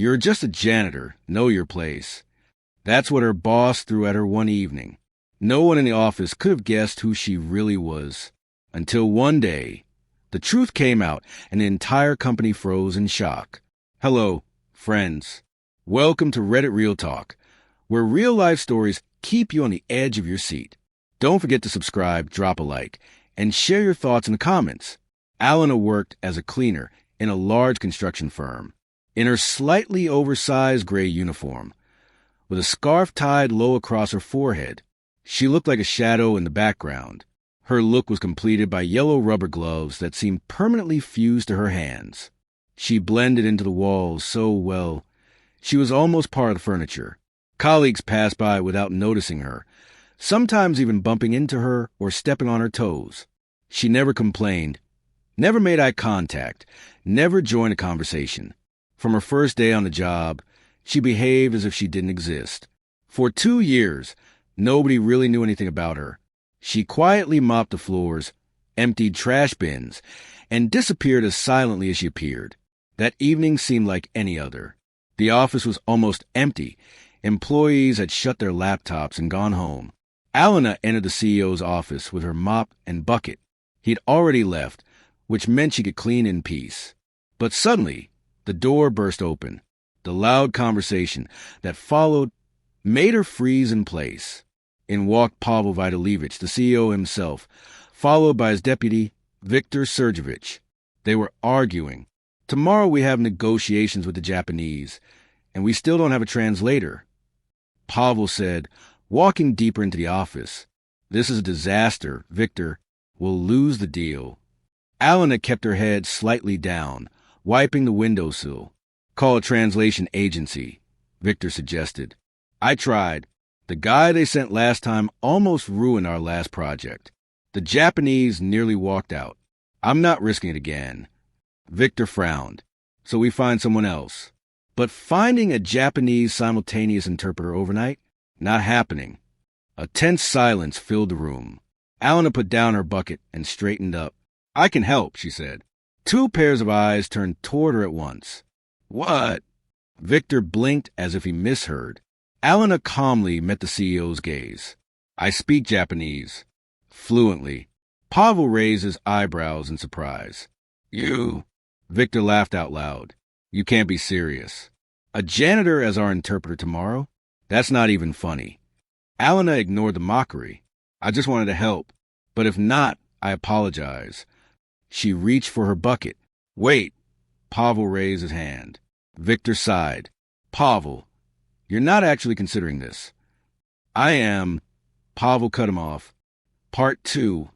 You're just a janitor. Know your place. That's what her boss threw at her one evening. No one in the office could have guessed who she really was. Until one day, the truth came out and the entire company froze in shock. Hello, friends. Welcome to Reddit Real Talk, where real-life stories keep you on the edge of your seat. Don't forget to subscribe, drop a like, and share your thoughts in the comments. Alana worked as a cleaner in a large construction firm. In her slightly oversized gray uniform, with a scarf tied low across her forehead, she looked like a shadow in the background. Her look was completed by yellow rubber gloves that seemed permanently fused to her hands. She blended into the walls so well, she was almost part of the furniture. Colleagues passed by without noticing her, sometimes even bumping into her or stepping on her toes. She never complained, never made eye contact, never joined a conversation. From her first day on the job, she behaved as if she didn't exist. For 2 years, nobody really knew anything about her. She quietly mopped the floors, emptied trash bins, and disappeared as silently as she appeared. That evening seemed like any other. The office was almost empty. Employees had shut their laptops and gone home. Alana entered the CEO's office with her mop and bucket. He'd already left, which meant she could clean in peace. But suddenly, the door burst open. The loud conversation that followed made her freeze in place. In walked Pavel Vitalievich, the CEO himself, followed by his deputy, Viktor Sergeyevich. They were arguing. Tomorrow we have negotiations with the Japanese, and we still don't have a translator. Pavel said, walking deeper into the office. This is a disaster, Viktor. We'll lose the deal. Alana kept her head slightly down, wiping the windowsill. Call a translation agency, Viktor suggested. I tried. The guy they sent last time almost ruined our last project. The Japanese nearly walked out. I'm not risking it again. Viktor frowned. So we find someone else. But finding a Japanese simultaneous interpreter overnight? Not happening. A tense silence filled the room. Alana put down her bucket and straightened up. I can help, she said. 2 pairs of eyes turned toward her at once. What? Viktor blinked as if he misheard. Alana calmly met the CEO's gaze. I speak Japanese. Fluently. Pavel raised his eyebrows in surprise. You? Viktor laughed out loud. You can't be serious. A janitor as our interpreter tomorrow? That's not even funny. Alana ignored the mockery. I just wanted to help. But if not, I apologize. She reached for her bucket. Wait. Pavel raised his hand. Viktor sighed. Pavel, you're not actually considering this. I am. Pavel cut him off. Part 2.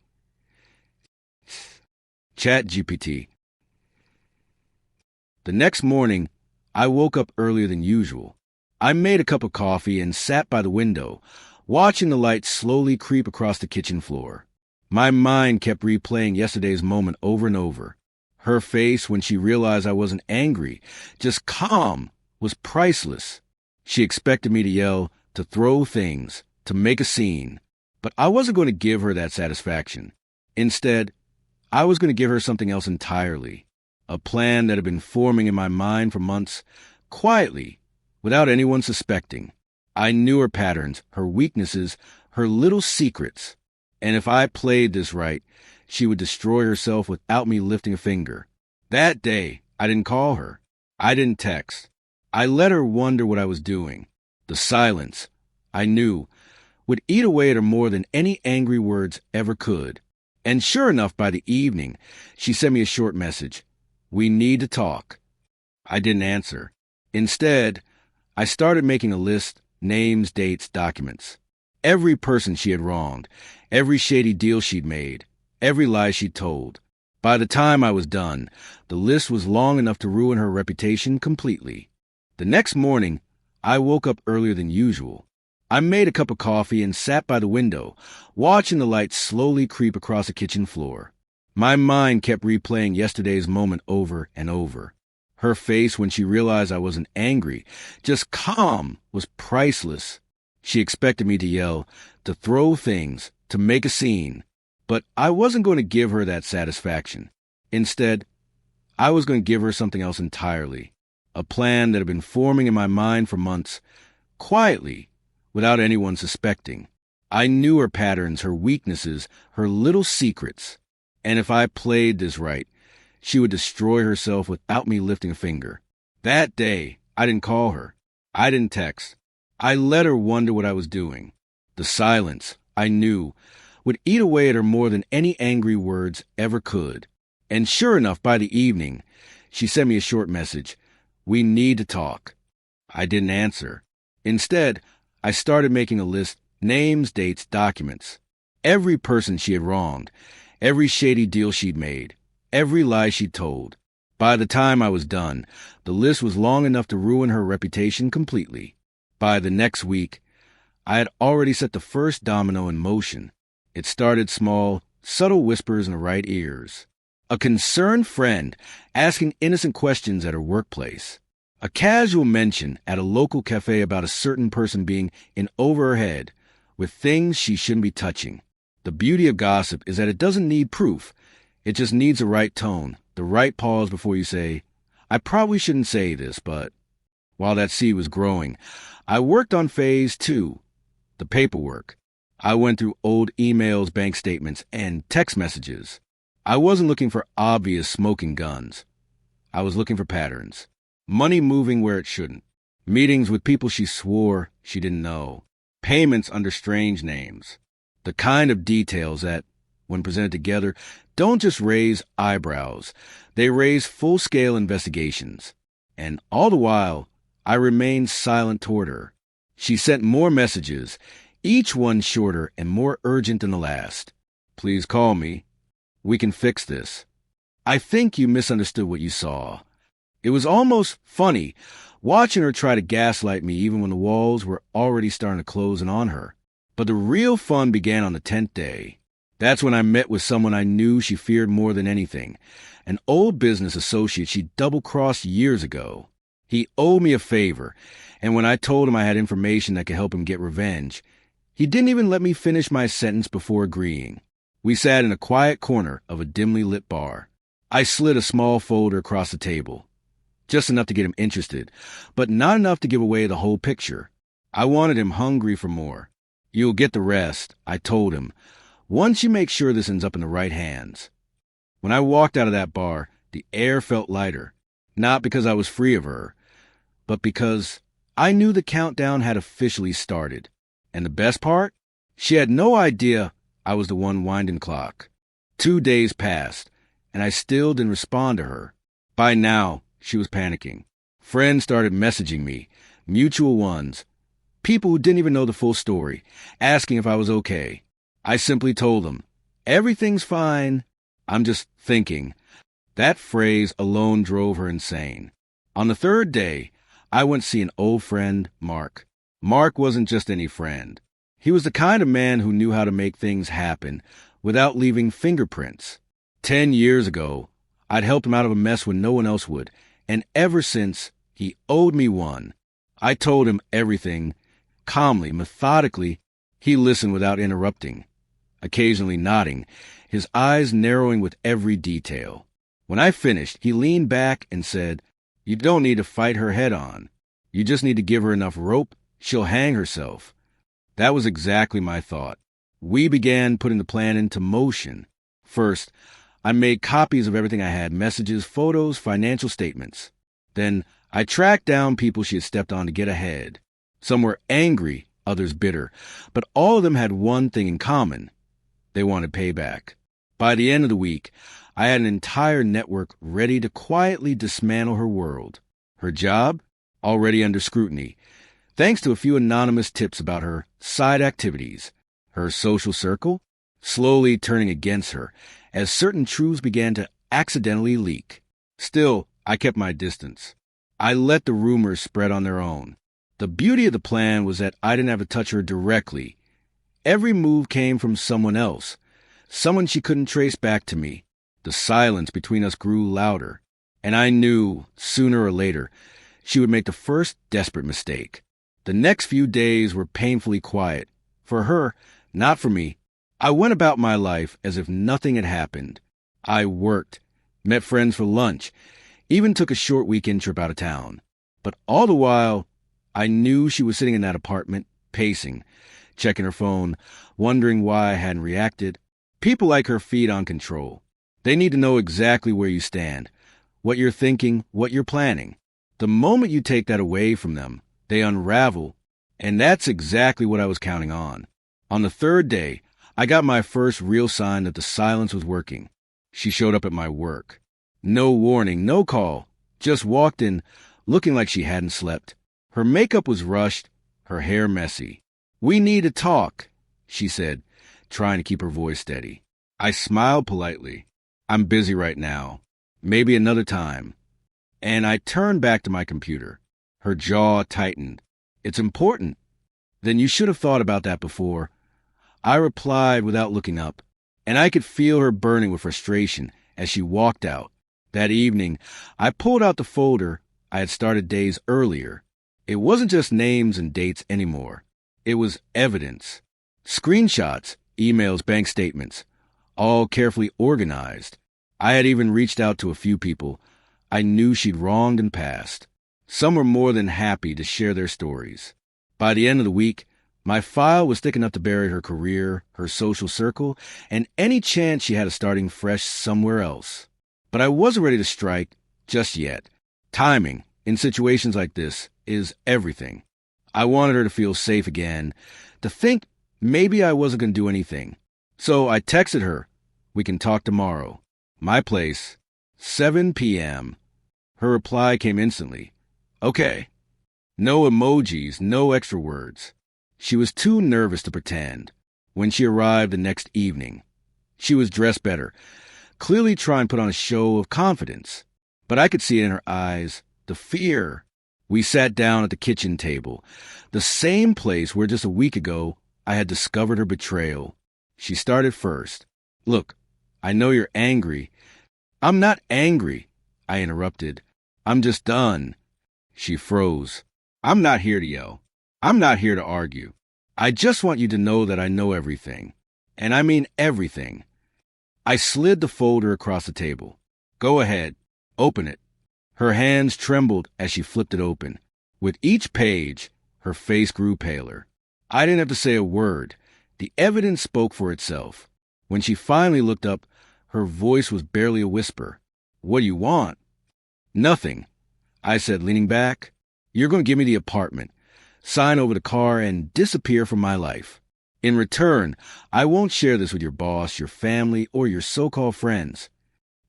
ChatGPT. The next morning, I woke up earlier than usual. I made a cup of coffee and sat by the window, watching the light slowly creep across the kitchen floor. My mind kept replaying yesterday's moment over and over. Her face when she realized I wasn't angry, just calm, was priceless. She expected me to yell, to throw things, to make a scene. But I wasn't going to give her that satisfaction. Instead, I was going to give her something else entirely. A plan that had been forming in my mind for months, quietly, without anyone suspecting. I knew her patterns, her weaknesses, her little secrets. And if I played this right, she would destroy herself without me lifting a finger. That day, I didn't call her. I didn't text. I let her wonder what I was doing. The silence, I knew, would eat away at her more than any angry words ever could. And sure enough, by the evening, she sent me a short message. We need to talk. I didn't answer. Instead, I started making a list, names, dates, documents. Every person she had wronged, every shady deal she'd made, every lie she'd told. By the time I was done, the list was long enough to ruin her reputation completely. The next morning, I woke up earlier than usual. I made a cup of coffee and sat by the window, watching the light slowly creep across the kitchen floor. My mind kept replaying yesterday's moment over and over. Her face when she realized I wasn't angry, just calm, was priceless. She expected me to yell, to throw things, to make a scene. But I wasn't going to give her that satisfaction. Instead, I was going to give her something else entirely. a plan that had been forming in my mind for months, quietly, without anyone suspecting. I knew her patterns, her weaknesses, her little secrets. And if I played this right, she would destroy herself without me lifting a finger. That day, I didn't call her. I didn't text. I let her wonder what I was doing. The silence, I knew, would eat away at her more than any angry words ever could. And sure enough, by the evening, she sent me a short message. "We need to talk." I didn't answer. Instead, I started making a list, names, dates, documents. Every person she had wronged, every shady deal she'd made, every lie she'd told. By the time I was done, the list was long enough to ruin her reputation completely. By the next week, I had already set the first domino in motion. It started small, subtle whispers in the right ears. A concerned friend asking innocent questions at her workplace. A casual mention at a local cafe about a certain person being in over her head with things she shouldn't be touching. The beauty of gossip is that it doesn't need proof. It just needs the right tone, the right pause before you say, "I probably shouldn't say this, but..." While that seed was growing, I worked on phase 2, the paperwork. I went through old emails, bank statements, and text messages. I wasn't looking for obvious smoking guns. I was looking for patterns. Money moving where it shouldn't. Meetings with people she swore she didn't know. Payments under strange names. The kind of details that, when presented together, don't just raise eyebrows. They raise full-scale investigations. And all the while, I remained silent toward her. She sent more messages, each one shorter and more urgent than the last. "Please call me. We can fix this. I think you misunderstood what you saw." It was almost funny watching her try to gaslight me even when the walls were already starting to close in on her. But the real fun began on the 10th day. That's when I met with someone I knew she feared more than anything, an old business associate she double-crossed years ago. He owed me a favor, and when I told him I had information that could help him get revenge, he didn't even let me finish my sentence before agreeing. We sat in a quiet corner of a dimly lit bar. I slid a small folder across the table. Just enough to get him interested, but not enough to give away the whole picture. I wanted him hungry for more. "You'll get the rest," I told him, "once you make sure this ends up in the right hands." When I walked out of that bar, the air felt lighter, not because I was free of her, but because I knew the countdown had officially started. And the best part? She had no idea I was the one winding clock. 2 days passed, and I still didn't respond to her. By now, she was panicking. Friends started messaging me, mutual ones, people who didn't even know the full story, asking if I was okay. I simply told them, "Everything's fine. I'm just thinking." That phrase alone drove her insane. On the 3rd day, I went to see an old friend, Mark. Mark wasn't just any friend. He was the kind of man who knew how to make things happen without leaving fingerprints. 10 years ago, I'd helped him out of a mess when no one else would, and ever since, he owed me one. I told him everything, calmly, methodically. He listened without interrupting, occasionally nodding, his eyes narrowing with every detail. When I finished, he leaned back and said, "You don't need to fight her head on. You just need to give her enough rope, she'll hang herself." That was exactly my thought. We began putting the plan into motion. First, I made copies of everything I had, messages, photos, financial statements. Then I tracked down people she had stepped on to get ahead. Some were angry, others bitter, but all of them had one thing in common. They wanted payback. By the end of the week, I had an entire network ready to quietly dismantle her world. Her job? Already under scrutiny, thanks to a few anonymous tips about her side activities. Her social circle? Slowly turning against her, as certain truths began to accidentally leak. Still, I kept my distance. I let the rumors spread on their own. The beauty of the plan was that I didn't have to touch her directly. Every move came from someone else, someone she couldn't trace back to me. The silence between us grew louder, and I knew, sooner or later, she would make the first desperate mistake. The next few days were painfully quiet. For her, not for me. I went about my life as if nothing had happened. I worked, met friends for lunch, even took a short weekend trip out of town. But all the while, I knew she was sitting in that apartment, pacing, checking her phone, wondering why I hadn't reacted. People like her feed on control. They need to know exactly where you stand, what you're thinking, what you're planning. The moment you take that away from them, they unravel, and that's exactly what I was counting on. On the third day, I got my first real sign that the silence was working. She showed up at my work. No warning, no call, just walked in, looking like she hadn't slept. Her makeup was rushed, her hair messy. "We need to talk," she said, trying to keep her voice steady. I smiled politely. "I'm busy right now. Maybe another time." And I turned back to my computer. Her jaw tightened. "It's important." "Then you should have thought about that before." I replied without looking up, and I could feel her burning with frustration as she walked out. That evening, I pulled out the folder I had started days earlier. It wasn't just names and dates anymore. It was evidence. Screenshots, emails, bank statements, all carefully organized. I had even reached out to a few people I knew she'd wronged in past. Some were more than happy to share their stories. By the end of the week, my file was thick enough to bury her career, her social circle, and any chance she had of starting fresh somewhere else. But I wasn't ready to strike just yet. Timing, in situations like this, is everything. I wanted her to feel safe again, to think maybe I wasn't going to do anything. So I texted her, "We can talk tomorrow. My place, 7 p.m. Her reply came instantly. "Okay." No emojis, no extra words. She was too nervous to pretend. When she arrived the next evening, she was dressed better, clearly trying to put on a show of confidence. But I could see it in her eyes, the fear. We sat down at the kitchen table, the same place where just a week ago I had discovered her betrayal. She started first. "Look, I know you're angry." "I'm not angry," I interrupted. "I'm just done." She froze. "I'm not here to yell. I'm not here to argue. I just want you to know that I know everything. And I mean everything." I slid the folder across the table. "Go ahead. Open it." Her hands trembled as she flipped it open. With each page, her face grew paler. I didn't have to say a word. The evidence spoke for itself. When she finally looked up, her voice was barely a whisper. "What do you want?" "Nothing," I said, leaning back. "You're going to give me the apartment, sign over the car, and disappear from my life. In return, I won't share this with your boss, your family, or your so-called friends."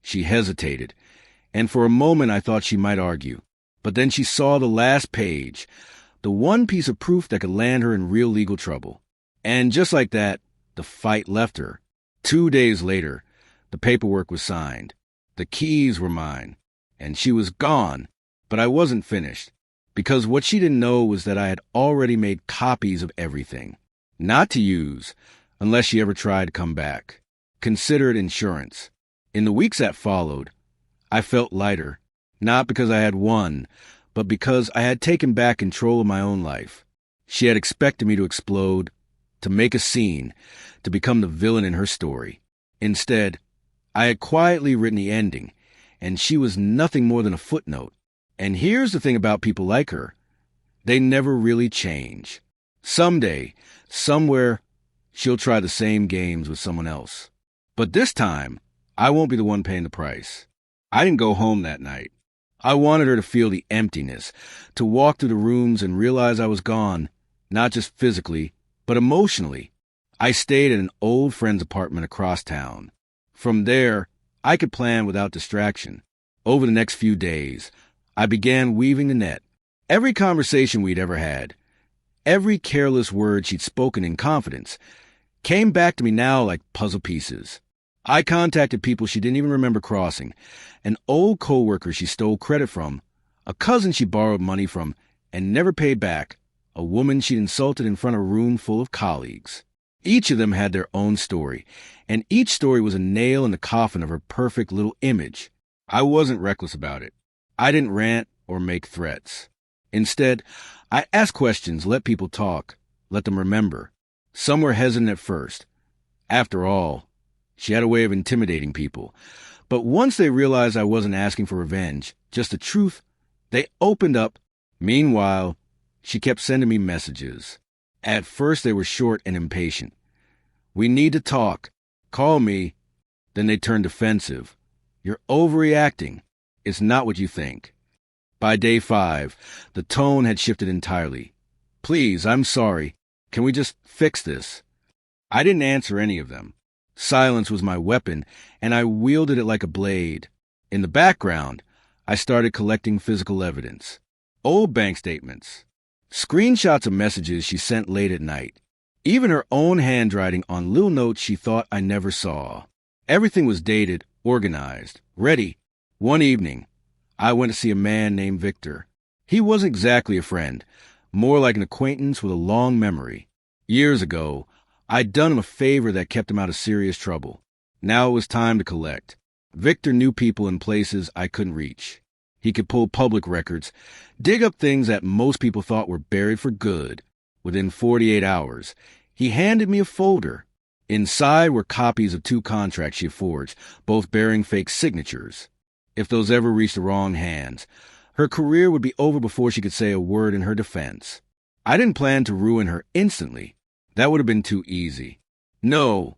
She hesitated, and for a moment I thought she might argue. But then she saw the last page, the one piece of proof that could land her in real legal trouble. And just like that, the fight left her. 2 days later, the paperwork was signed. The keys were mine, and she was gone. But I wasn't finished, because what she didn't know was that I had already made copies of everything. Not to use, unless she ever tried to come back. Consider it insurance. In the weeks that followed, I felt lighter, not because I had won, but because I had taken back control of my own life. She had expected me to explode, to make a scene, to become the villain in her story. Instead, I had quietly written the ending, and she was nothing more than a footnote. And here's the thing about people like her. They never really change. Someday, somewhere, she'll try the same games with someone else. But this time, I won't be the one paying the price. I didn't go home that night. I wanted her to feel the emptiness, to walk through the rooms and realize I was gone, not just physically, but emotionally. I stayed at an old friend's apartment across town. From there, I could plan without distraction. Over the next few days, I began weaving the net. Every conversation we'd ever had, every careless word she'd spoken in confidence, came back to me now like puzzle pieces. I contacted people she didn't even remember crossing, an old coworker she stole credit from, a cousin she borrowed money from and never paid back, a woman she'd insulted in front of a room full of colleagues. Each of them had their own story, and each story was a nail in the coffin of her perfect little image. I wasn't reckless about it. I didn't rant or make threats. Instead, I asked questions, let people talk, let them remember. Some were hesitant at first. After all, she had a way of intimidating people. But once they realized I wasn't asking for revenge, just the truth, they opened up. Meanwhile, she kept sending me messages. At first, they were short and impatient. "We need to talk. Call me." Then they turned defensive. "You're overreacting. It's not what you think." By day 5, the tone had shifted entirely. "Please, I'm sorry. Can we just fix this?" I didn't answer any of them. Silence was my weapon, and I wielded it like a blade. In the background, I started collecting physical evidence. Old bank statements. Screenshots of messages she sent late at night. Even her own handwriting on little notes she thought I never saw. Everything was dated, organized, ready. One evening, I went to see a man named Victor. He wasn't exactly a friend, more like an acquaintance with a long memory. Years ago, I'd done him a favor that kept him out of serious trouble. Now it was time to collect. Victor knew people in places I couldn't reach. He could pull public records, dig up things that most people thought were buried for good. Within 48 hours, he handed me a folder. Inside were copies of 2 contracts she forged, both bearing fake signatures. If those ever reached the wrong hands, her career would be over before she could say a word in her defense. I didn't plan to ruin her instantly. That would have been too easy. No,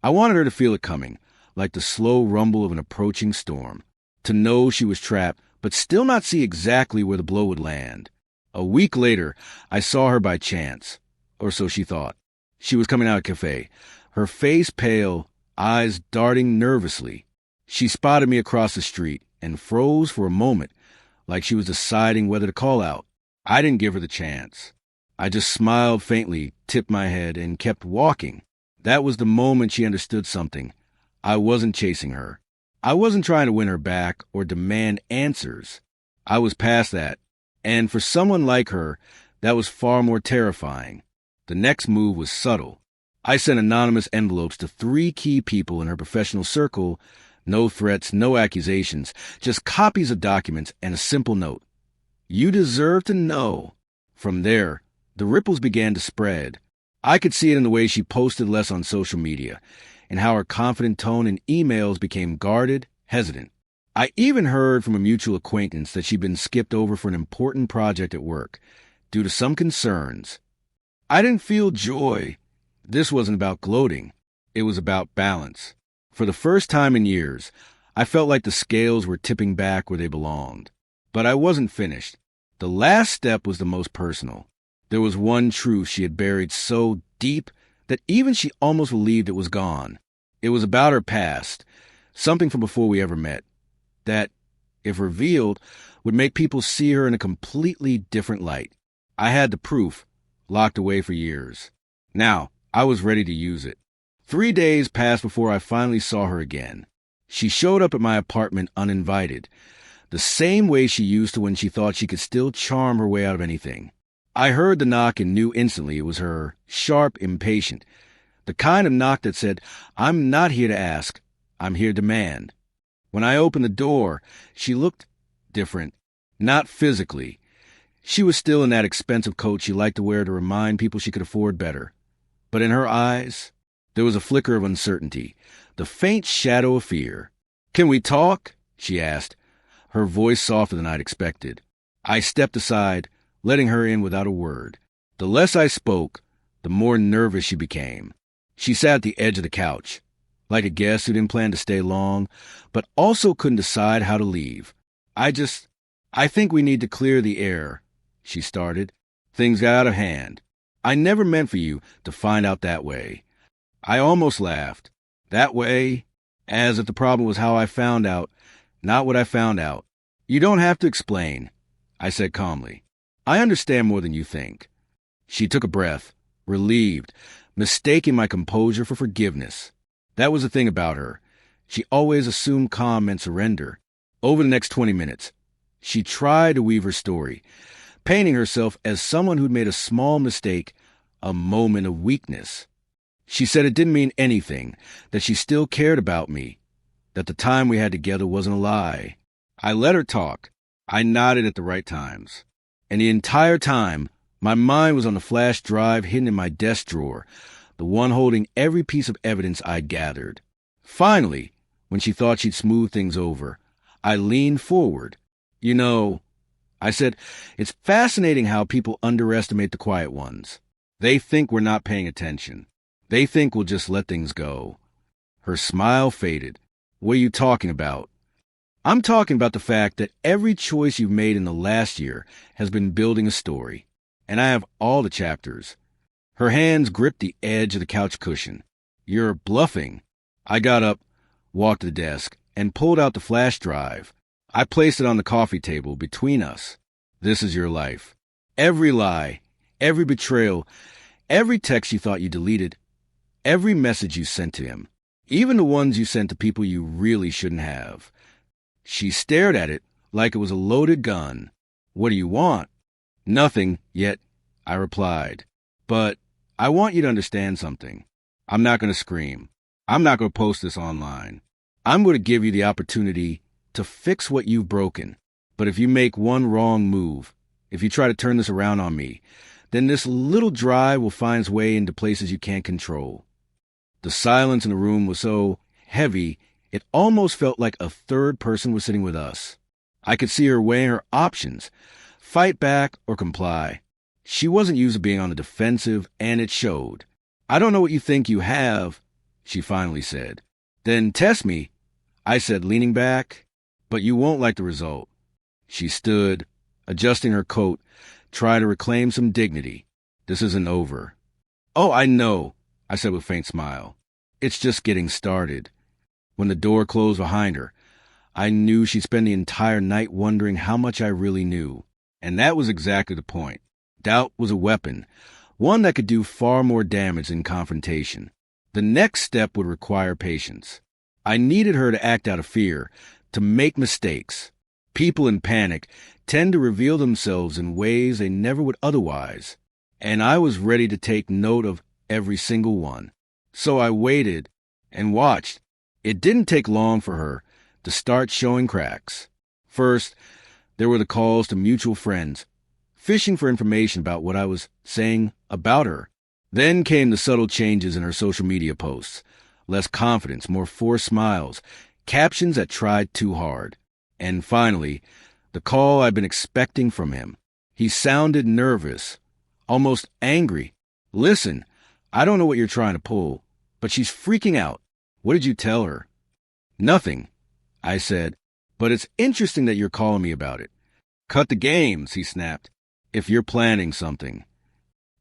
I wanted her to feel it coming, like the slow rumble of an approaching storm. To know she was trapped, but still not see exactly where the blow would land. A week later, I saw her by chance, or so she thought. She was coming out of a cafe, her face pale, eyes darting nervously. She spotted me across the street and froze for a moment, like she was deciding whether to call out. I didn't give her the chance. I just smiled faintly, tipped my head, and kept walking. That was the moment she understood something. I wasn't chasing her. I wasn't trying to win her back or demand answers. I was past that. And for someone like her, that was far more terrifying. The next move was subtle. I sent anonymous envelopes to 3 key people in her professional circle. No threats, no accusations, just copies of documents and a simple note. "You deserve to know." From there, the ripples began to spread. I could see it in the way she posted less on social media, and how her confident tone in emails became guarded, hesitant. I even heard from a mutual acquaintance that she'd been skipped over for an important project at work, due to some concerns. I didn't feel joy. This wasn't about gloating. It was about balance. For the first time in years, I felt like the scales were tipping back where they belonged. But I wasn't finished. The last step was the most personal. There was one truth she had buried so deep that even she almost believed it was gone. It was about her past, something from before we ever met, that, if revealed, would make people see her in a completely different light. I had the proof, locked away for years. Now, I was ready to use it. 3 days passed before I finally saw her again. She showed up at my apartment uninvited, the same way she used to when she thought she could still charm her way out of anything. I heard the knock and knew instantly it was her, sharp, impatient. The kind of knock that said, "I'm not here to ask, I'm here to demand." When I opened the door, she looked different. Not physically. She was still in that expensive coat she liked to wear to remind people she could afford better. But in her eyes, there was a flicker of uncertainty, the faint shadow of fear. "Can we talk?" she asked, her voice softer than I'd expected. I stepped aside, letting her in without a word. The less I spoke, the more nervous she became. She sat at the edge of the couch, like a guest who didn't plan to stay long, but also couldn't decide how to leave. I think we need to clear the air," she started. "Things got out of hand. I never meant for you to find out that way." I almost laughed. That way? As if the problem was how I found out, not what I found out. "You don't have to explain," I said calmly. "I understand more than you think." She took a breath, relieved, mistaking my composure for forgiveness. That was the thing about her. She always assumed calm meant surrender. Over the next 20 minutes, she tried to weave her story, painting herself as someone who'd made a small mistake, a moment of weakness. She said it didn't mean anything, that she still cared about me, that the time we had together wasn't a lie. I let her talk. I nodded at the right times. And the entire time, my mind was on the flash drive hidden in my desk drawer, the one holding every piece of evidence I'd gathered. Finally, when she thought she'd smooth things over. I leaned forward. "You know," I said, "it's fascinating how people underestimate the quiet ones. They think we're not paying attention. They think we'll just let things go." Her smile faded. "What are you talking about?" "I'm talking about the fact that every choice you've made in the last year has been building a story, and I have all the chapters." Her hands gripped the edge of the couch cushion. "You're bluffing." I got up, walked to the desk, and pulled out the flash drive. I placed it on the coffee table between us. "This is your life. Every lie, every betrayal, every text you thought you deleted, every message you sent to him, even the ones you sent to people you really shouldn't have." She stared at it like it was a loaded gun. "What do you want?" "Nothing yet," I replied. "But I want you to understand something. I'm not going to scream. I'm not going to post this online. I'm going to give you the opportunity to fix what you've broken. But if you make one wrong move, if you try to turn this around on me, then this little drive will find its way into places you can't control." The silence in the room was so heavy, it almost felt like a third person was sitting with us. I could see her weighing her options, fight back or comply. She wasn't used to being on the defensive, and it showed. "I don't know what you think you have," she finally said. "Then test me," I said, leaning back. "But you won't like the result." She stood, adjusting her coat, trying to reclaim some dignity. "This isn't over." "Oh, I know," I said with a faint smile. "It's just getting started." When the door closed behind her, I knew she'd spend the entire night wondering how much I really knew. And that was exactly the point. Doubt was a weapon, one that could do far more damage than confrontation. The next step would require patience. I needed her to act out of fear, to make mistakes. People in panic tend to reveal themselves in ways they never would otherwise, and I was ready to take note of every single one. So I waited and watched. It didn't take long for her to start showing cracks. First, there were the calls to mutual friends, fishing for information about what I was saying about her. Then came the subtle changes in her social media posts. Less confidence, more forced smiles, captions that tried too hard. And finally, the call I'd been expecting from him. He sounded nervous, almost angry. "Listen, I don't know what you're trying to pull, but she's freaking out. What did you tell her?" "Nothing," I said, "but it's interesting that you're calling me about it." "Cut the games," he snapped, "if you're planning something."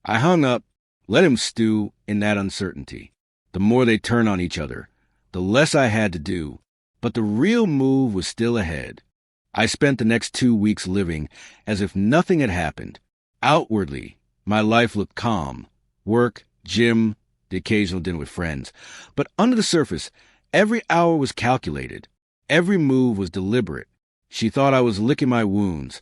I hung up, let him stew in that uncertainty. The more they turned on each other, the less I had to do. But the real move was still ahead. I spent the next 2 weeks living as if nothing had happened. Outwardly, my life looked calm. Work, gym, the occasional dinner with friends. But under the surface, every hour was calculated. Every move was deliberate. She thought I was licking my wounds,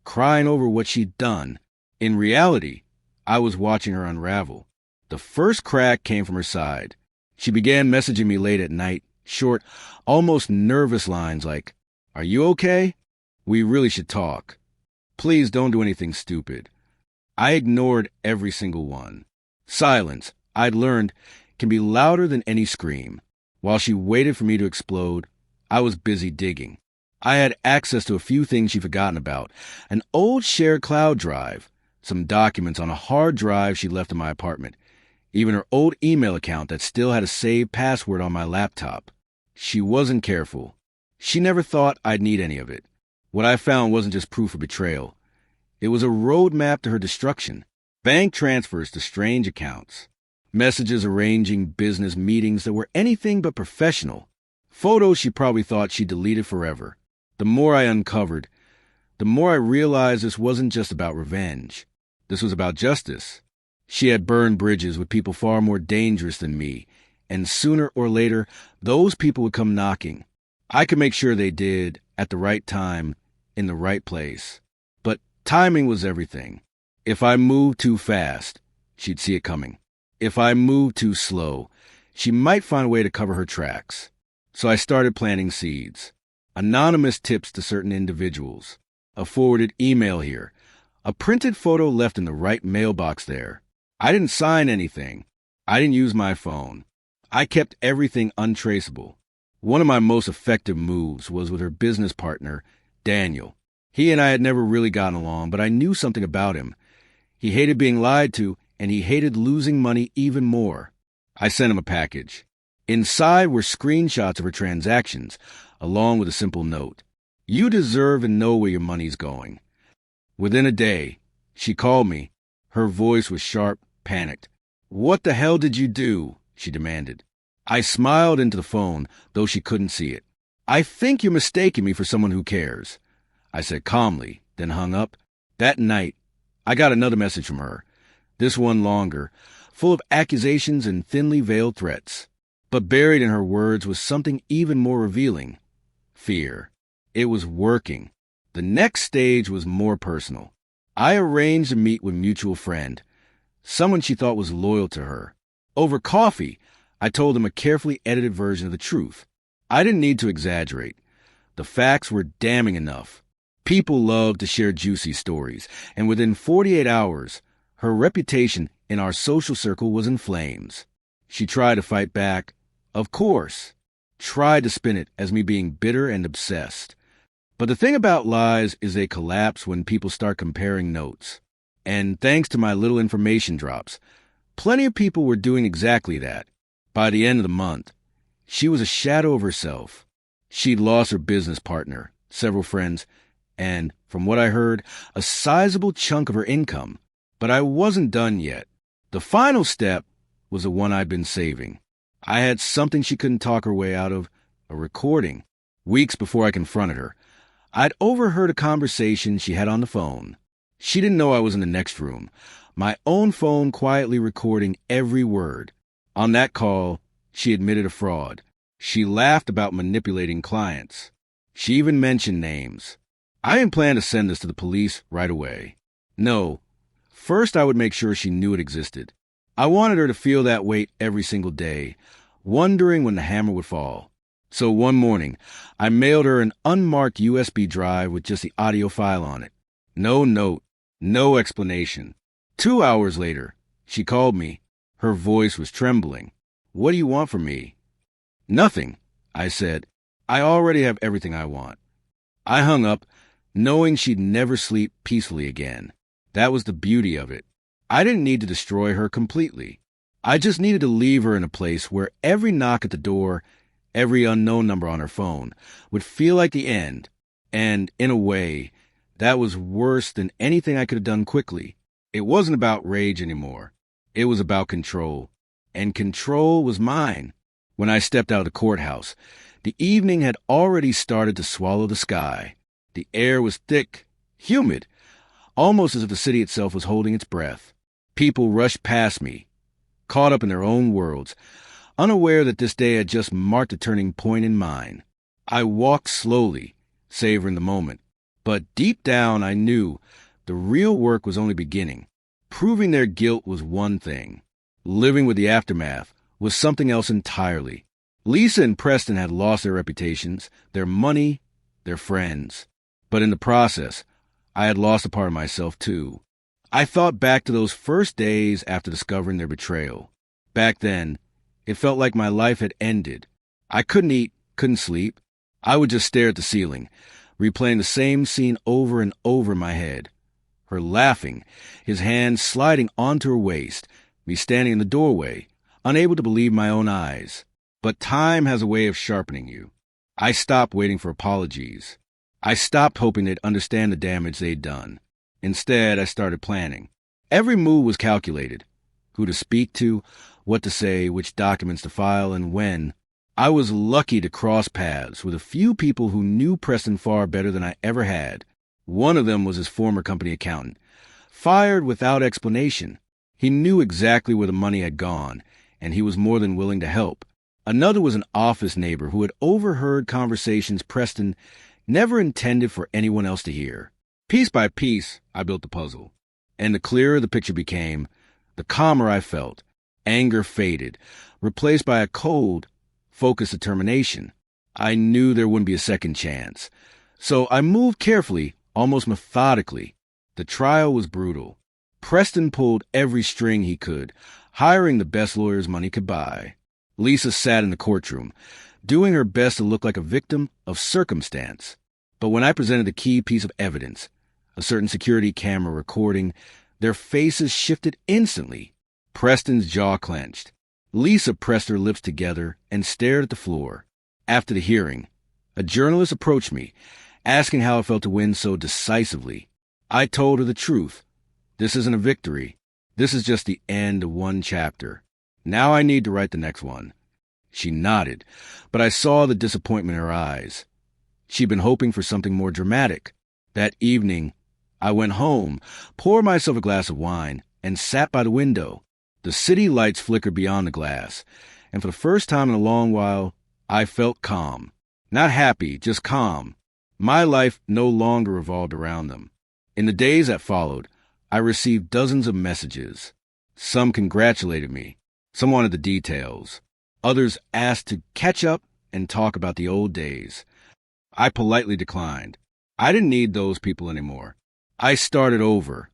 crying over what she'd done. In reality, I was watching her unravel. The first crack came from her side. She began messaging me late at night, short, almost nervous lines like, "Are you okay? We really should talk. Please don't do anything stupid." I ignored every single one. Silence, I'd learned, can be louder than any scream. While she waited for me to explode, I was busy digging. I had access to a few things she'd forgotten about. An old shared cloud drive, some documents on a hard drive she left in my apartment, even her old email account that still had a saved password on my laptop. She wasn't careful. She never thought I'd need any of it. What I found wasn't just proof of betrayal. It was a roadmap to her destruction. Bank transfers to strange accounts. Messages arranging business meetings that were anything but professional. Photos she probably thought she'd deleted forever. The more I uncovered, the more I realized this wasn't just about revenge. This was about justice. She had burned bridges with people far more dangerous than me, and sooner or later, those people would come knocking. I could make sure they did, at the right time, in the right place. But timing was everything. If I moved too fast, she'd see it coming. If I moved too slow, she might find a way to cover her tracks. So I started planting seeds. Anonymous tips to certain individuals. A forwarded email here. A printed photo left in the right mailbox there. I didn't sign anything. I didn't use my phone. I kept everything untraceable. One of my most effective moves was with her business partner, Daniel. He and I had never really gotten along, but I knew something about him. He hated being lied to, and he hated losing money even more. I sent him a package. Inside were screenshots of her transactions, along with a simple note. You deserve and know where your money's going. Within a day, she called me. Her voice was sharp, panicked. What the hell did you do? She demanded. I smiled into the phone, though she couldn't see it. I think you're mistaking me for someone who cares, I said calmly, then hung up. That night, I got another message from her, this one longer, full of accusations and thinly veiled threats. But buried in her words was something even more revealing. Fear. It was working. The next stage was more personal. I arranged to meet with a mutual friend, someone she thought was loyal to her. Over coffee, I told him a carefully edited version of the truth. I didn't need to exaggerate. The facts were damning enough. People loved to share juicy stories, and within 48 hours, her reputation in our social circle was in flames. She tried to fight back, of course, tried to spin it as me being bitter and obsessed. But the thing about lies is they collapse when people start comparing notes. And thanks to my little information drops, plenty of people were doing exactly that. By the end of the month, she was a shadow of herself. She'd lost her business partner, several friends, and, from what I heard, a sizable chunk of her income. But I wasn't done yet. The final step was the one I'd been saving. I had something she couldn't talk her way out of, a recording. Weeks before I confronted her, I'd overheard a conversation she had on the phone. She didn't know I was in the next room, my own phone quietly recording every word. On that call, she admitted a fraud. She laughed about manipulating clients. She even mentioned names. I didn't plan to send this to the police right away. No. First, I would make sure she knew it existed. I wanted her to feel that weight every single day, wondering when the hammer would fall. So one morning, I mailed her an unmarked USB drive with just the audio file on it. No note, no explanation. 2 hours later, she called me. Her voice was trembling. What do you want from me? Nothing, I said. I already have everything I want. I hung up, knowing she'd never sleep peacefully again. That was the beauty of it. I didn't need to destroy her completely. I just needed to leave her in a place where every knock at the door, every unknown number on her phone, would feel like the end. And, in a way, that was worse than anything I could have done quickly. It wasn't about rage anymore. It was about control. And control was mine. When I stepped out of the courthouse, the evening had already started to swallow the sky. The air was thick, humid, almost as if the city itself was holding its breath. People rushed past me, caught up in their own worlds, unaware that this day had just marked a turning point in mine. I walked slowly, savoring the moment. But deep down I knew the real work was only beginning. Proving their guilt was one thing. Living with the aftermath was something else entirely. Lisa and Preston had lost their reputations, their money, their friends. But in the process, I had lost a part of myself too. I thought back to those first days after discovering their betrayal. Back then, it felt like my life had ended. I couldn't eat, couldn't sleep. I would just stare at the ceiling, replaying the same scene over and over in my head. Her laughing, his hand sliding onto her waist, me standing in the doorway, unable to believe my own eyes. But time has a way of sharpening you. I stopped waiting for apologies. I stopped hoping they'd understand the damage they'd done. Instead, I started planning. Every move was calculated. Who to speak to, what to say, which documents to file, and when. I was lucky to cross paths with a few people who knew Preston far better than I ever had. One of them was his former company accountant. Fired without explanation. He knew exactly where the money had gone, and he was more than willing to help. Another was an office neighbor who had overheard conversations Preston never intended for anyone else to hear. Piece by piece, I built the puzzle. And the clearer the picture became, the calmer I felt. Anger faded, replaced by a cold, focused determination. I knew there wouldn't be a second chance. So I moved carefully, almost methodically. The trial was brutal. Preston pulled every string he could, hiring the best lawyers money could buy. Lisa sat in the courtroom, doing her best to look like a victim of circumstance. But when I presented the key piece of evidence, a certain security camera recording, their faces shifted instantly. Preston's jaw clenched. Lisa pressed her lips together and stared at the floor. After the hearing, a journalist approached me, asking how it felt to win so decisively. I told her the truth. This isn't a victory. This is just the end of one chapter. Now I need to write the next one. She nodded, but I saw the disappointment in her eyes. She'd been hoping for something more dramatic. That evening, I went home, poured myself a glass of wine, and sat by the window. The city lights flickered beyond the glass, and for the first time in a long while, I felt calm. Not happy, just calm. My life no longer revolved around them. In the days that followed, I received dozens of messages. Some congratulated me. Some wanted the details. Others asked to catch up and talk about the old days. I politely declined. I didn't need those people anymore. I started over,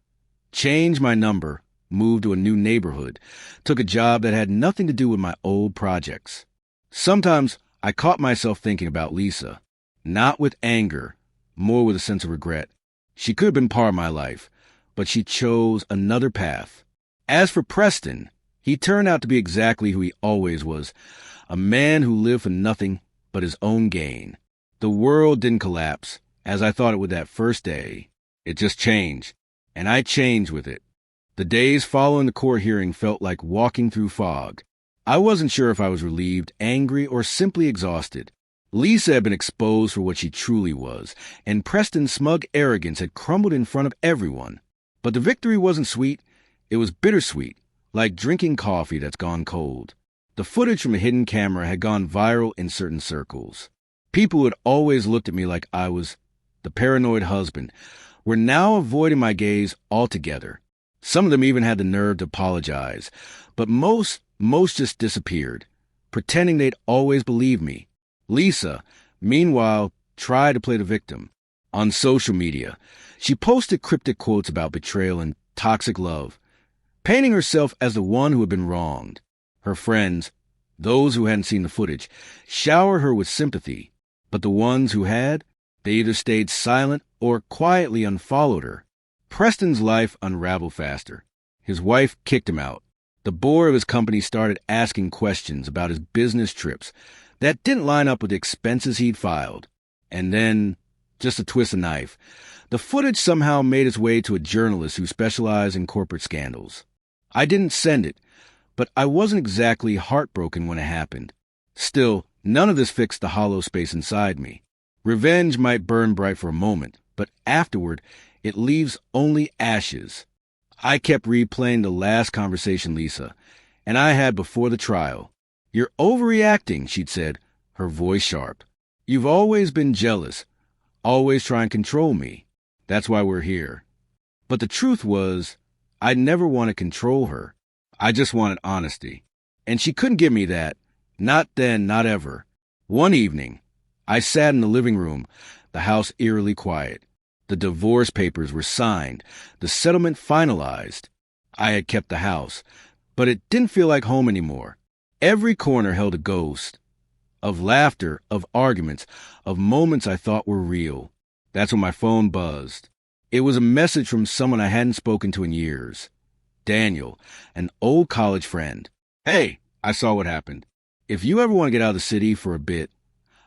changed my number, moved to a new neighborhood, took a job that had nothing to do with my old projects. Sometimes I caught myself thinking about Lisa, not with anger, more with a sense of regret. She could have been part of my life, but she chose another path. As for Preston, he turned out to be exactly who he always was, a man who lived for nothing but his own gain. The world didn't collapse, as I thought it would that first day. It just changed, and I changed with it. The days following the court hearing felt like walking through fog. I wasn't sure if I was relieved, angry, or simply exhausted. Lisa had been exposed for what she truly was, and Preston's smug arrogance had crumbled in front of everyone. But the victory wasn't sweet. It was bittersweet, like drinking coffee that's gone cold. The footage from a hidden camera had gone viral in certain circles. People had always looked at me like I was the paranoid husband, were now avoiding my gaze altogether. Some of them even had the nerve to apologize, but most just disappeared, pretending they'd always believed me. Lisa, meanwhile, tried to play the victim. On social media, she posted cryptic quotes about betrayal and toxic love, painting herself as the one who had been wronged. Her friends, those who hadn't seen the footage, showered her with sympathy, but the ones who had, they either stayed silent or quietly unfollowed her. Preston's life unraveled faster. His wife kicked him out. The board of his company started asking questions about his business trips that didn't line up with the expenses he'd filed. And then, just a twist of knife, the footage somehow made its way to a journalist who specialized in corporate scandals. I didn't send it, but I wasn't exactly heartbroken when it happened. Still, none of this fixed the hollow space inside me. Revenge might burn bright for a moment, but afterward, it leaves only ashes. I kept replaying the last conversation Lisa and I had before the trial. "You're overreacting," she'd said, her voice sharp. "You've always been jealous, always trying to control me. That's why we're here." But the truth was, I never wanted to control her. I just wanted honesty. And she couldn't give me that. Not then, not ever. One evening, I sat in the living room, the house eerily quiet. The divorce papers were signed, the settlement finalized. I had kept the house, but it didn't feel like home anymore. Every corner held a ghost of laughter, of arguments, of moments I thought were real. That's when my phone buzzed. It was a message from someone I hadn't spoken to in years. Daniel, an old college friend. "Hey, I saw what happened. If you ever want to get out of the city for a bit,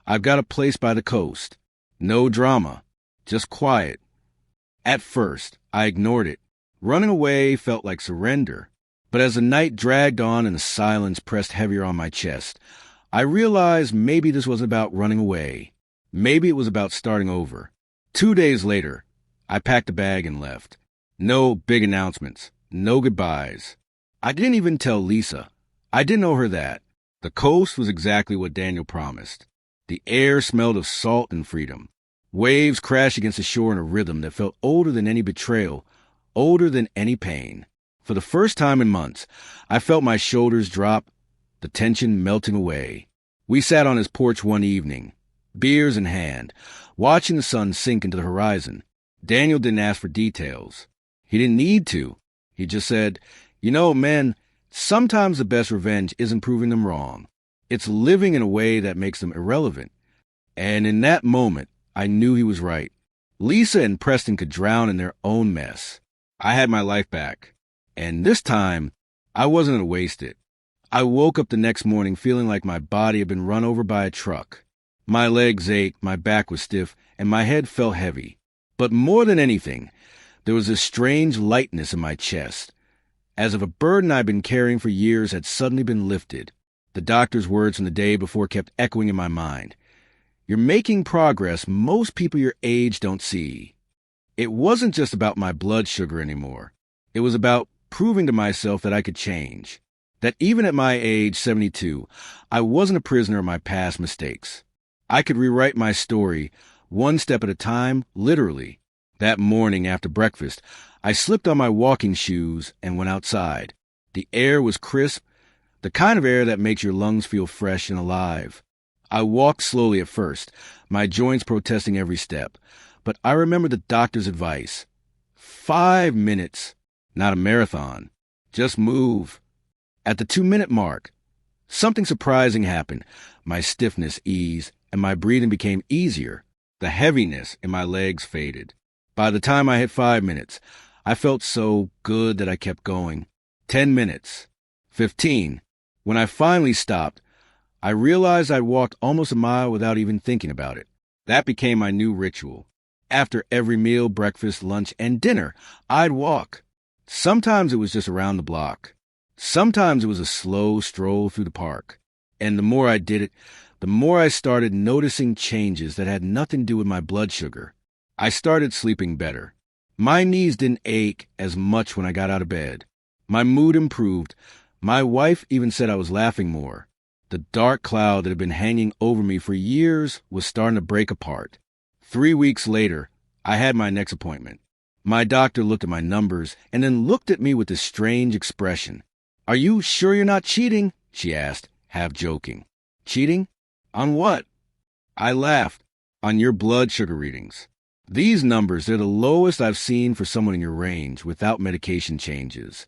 I've got a place by the coast. No drama, just quiet." At first, I ignored it. Running away felt like surrender. But as the night dragged on and the silence pressed heavier on my chest, I realized maybe this wasn't about running away. Maybe it was about starting over. 2 days later, I packed a bag and left. No big announcements, no goodbyes. I didn't even tell Lisa. I didn't owe her that. The coast was exactly what Daniel promised. The air smelled of salt and freedom. Waves crashed against the shore in a rhythm that felt older than any betrayal, older than any pain. For the first time in months, I felt my shoulders drop, the tension melting away. We sat on his porch one evening, beers in hand, watching the sun sink into the horizon. Daniel didn't ask for details. He didn't need to. He just said, "You know, man, sometimes the best revenge isn't proving them wrong. It's living in a way that makes them irrelevant. And in that moment, I knew he was right. Lisa and Preston could drown in their own mess. I had my life back. And this time, I wasn't going to waste it. I woke up the next morning feeling like my body had been run over by a truck. My legs ached, my back was stiff, and my head felt heavy. But more than anything, there was a strange lightness in my chest, as if a burden I'd been carrying for years had suddenly been lifted. The doctor's words from the day before kept echoing in my mind. You're making progress most people your age don't see. It wasn't just about my blood sugar anymore. It was about proving to myself that I could change. That even at my age, 72, I wasn't a prisoner of my past mistakes. I could rewrite my story one step at a time, literally. That morning after breakfast, I slipped on my walking shoes and went outside. The air was crisp, the kind of air that makes your lungs feel fresh and alive. I walked slowly at first, my joints protesting every step, but I remembered the doctor's advice. 5 minutes, not a marathon. Just move. At the 2-minute mark, something surprising happened. My stiffness eased, and my breathing became easier. The heaviness in my legs faded. By the time I hit 5 minutes, I felt so good that I kept going. 10 minutes. 15. When I finally stopped, I realized I'd walked almost a mile without even thinking about it. That became my new ritual. After every meal, breakfast, lunch, and dinner, I'd walk. Sometimes it was just around the block. Sometimes it was a slow stroll through the park. And the more I did it, the more I started noticing changes that had nothing to do with my blood sugar. I started sleeping better. My knees didn't ache as much when I got out of bed. My mood improved. My wife even said I was laughing more. The dark cloud that had been hanging over me for years was starting to break apart. 3 weeks later, I had my next appointment. My doctor looked at my numbers and then looked at me with this strange expression. "Are you sure you're not cheating?" she asked, half joking. "Cheating? On what?" I laughed. "On your blood sugar readings. These numbers, they're the lowest I've seen for someone in your range without medication changes."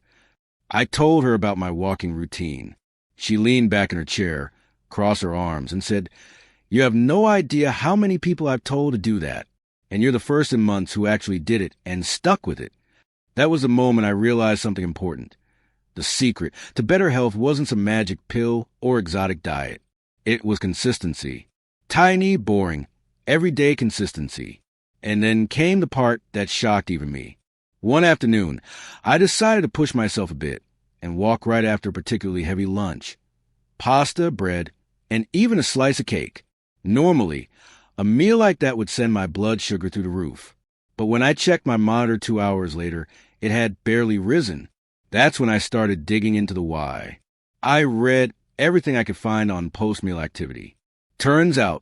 I told her about my walking routine. She leaned back in her chair, crossed her arms, and said, "You have no idea how many people I've told to do that, and you're the first in months who actually did it and stuck with it." That was the moment I realized something important. The secret to better health wasn't some magic pill or exotic diet. It was consistency. Tiny, boring, everyday consistency. And then came the part that shocked even me. One afternoon, I decided to push myself a bit and walk right after a particularly heavy lunch. Pasta, bread, and even a slice of cake. Normally, a meal like that would send my blood sugar through the roof. But when I checked my monitor 2 hours later, it had barely risen. That's when I started digging into the why. I read everything I could find on post-meal activity. Turns out,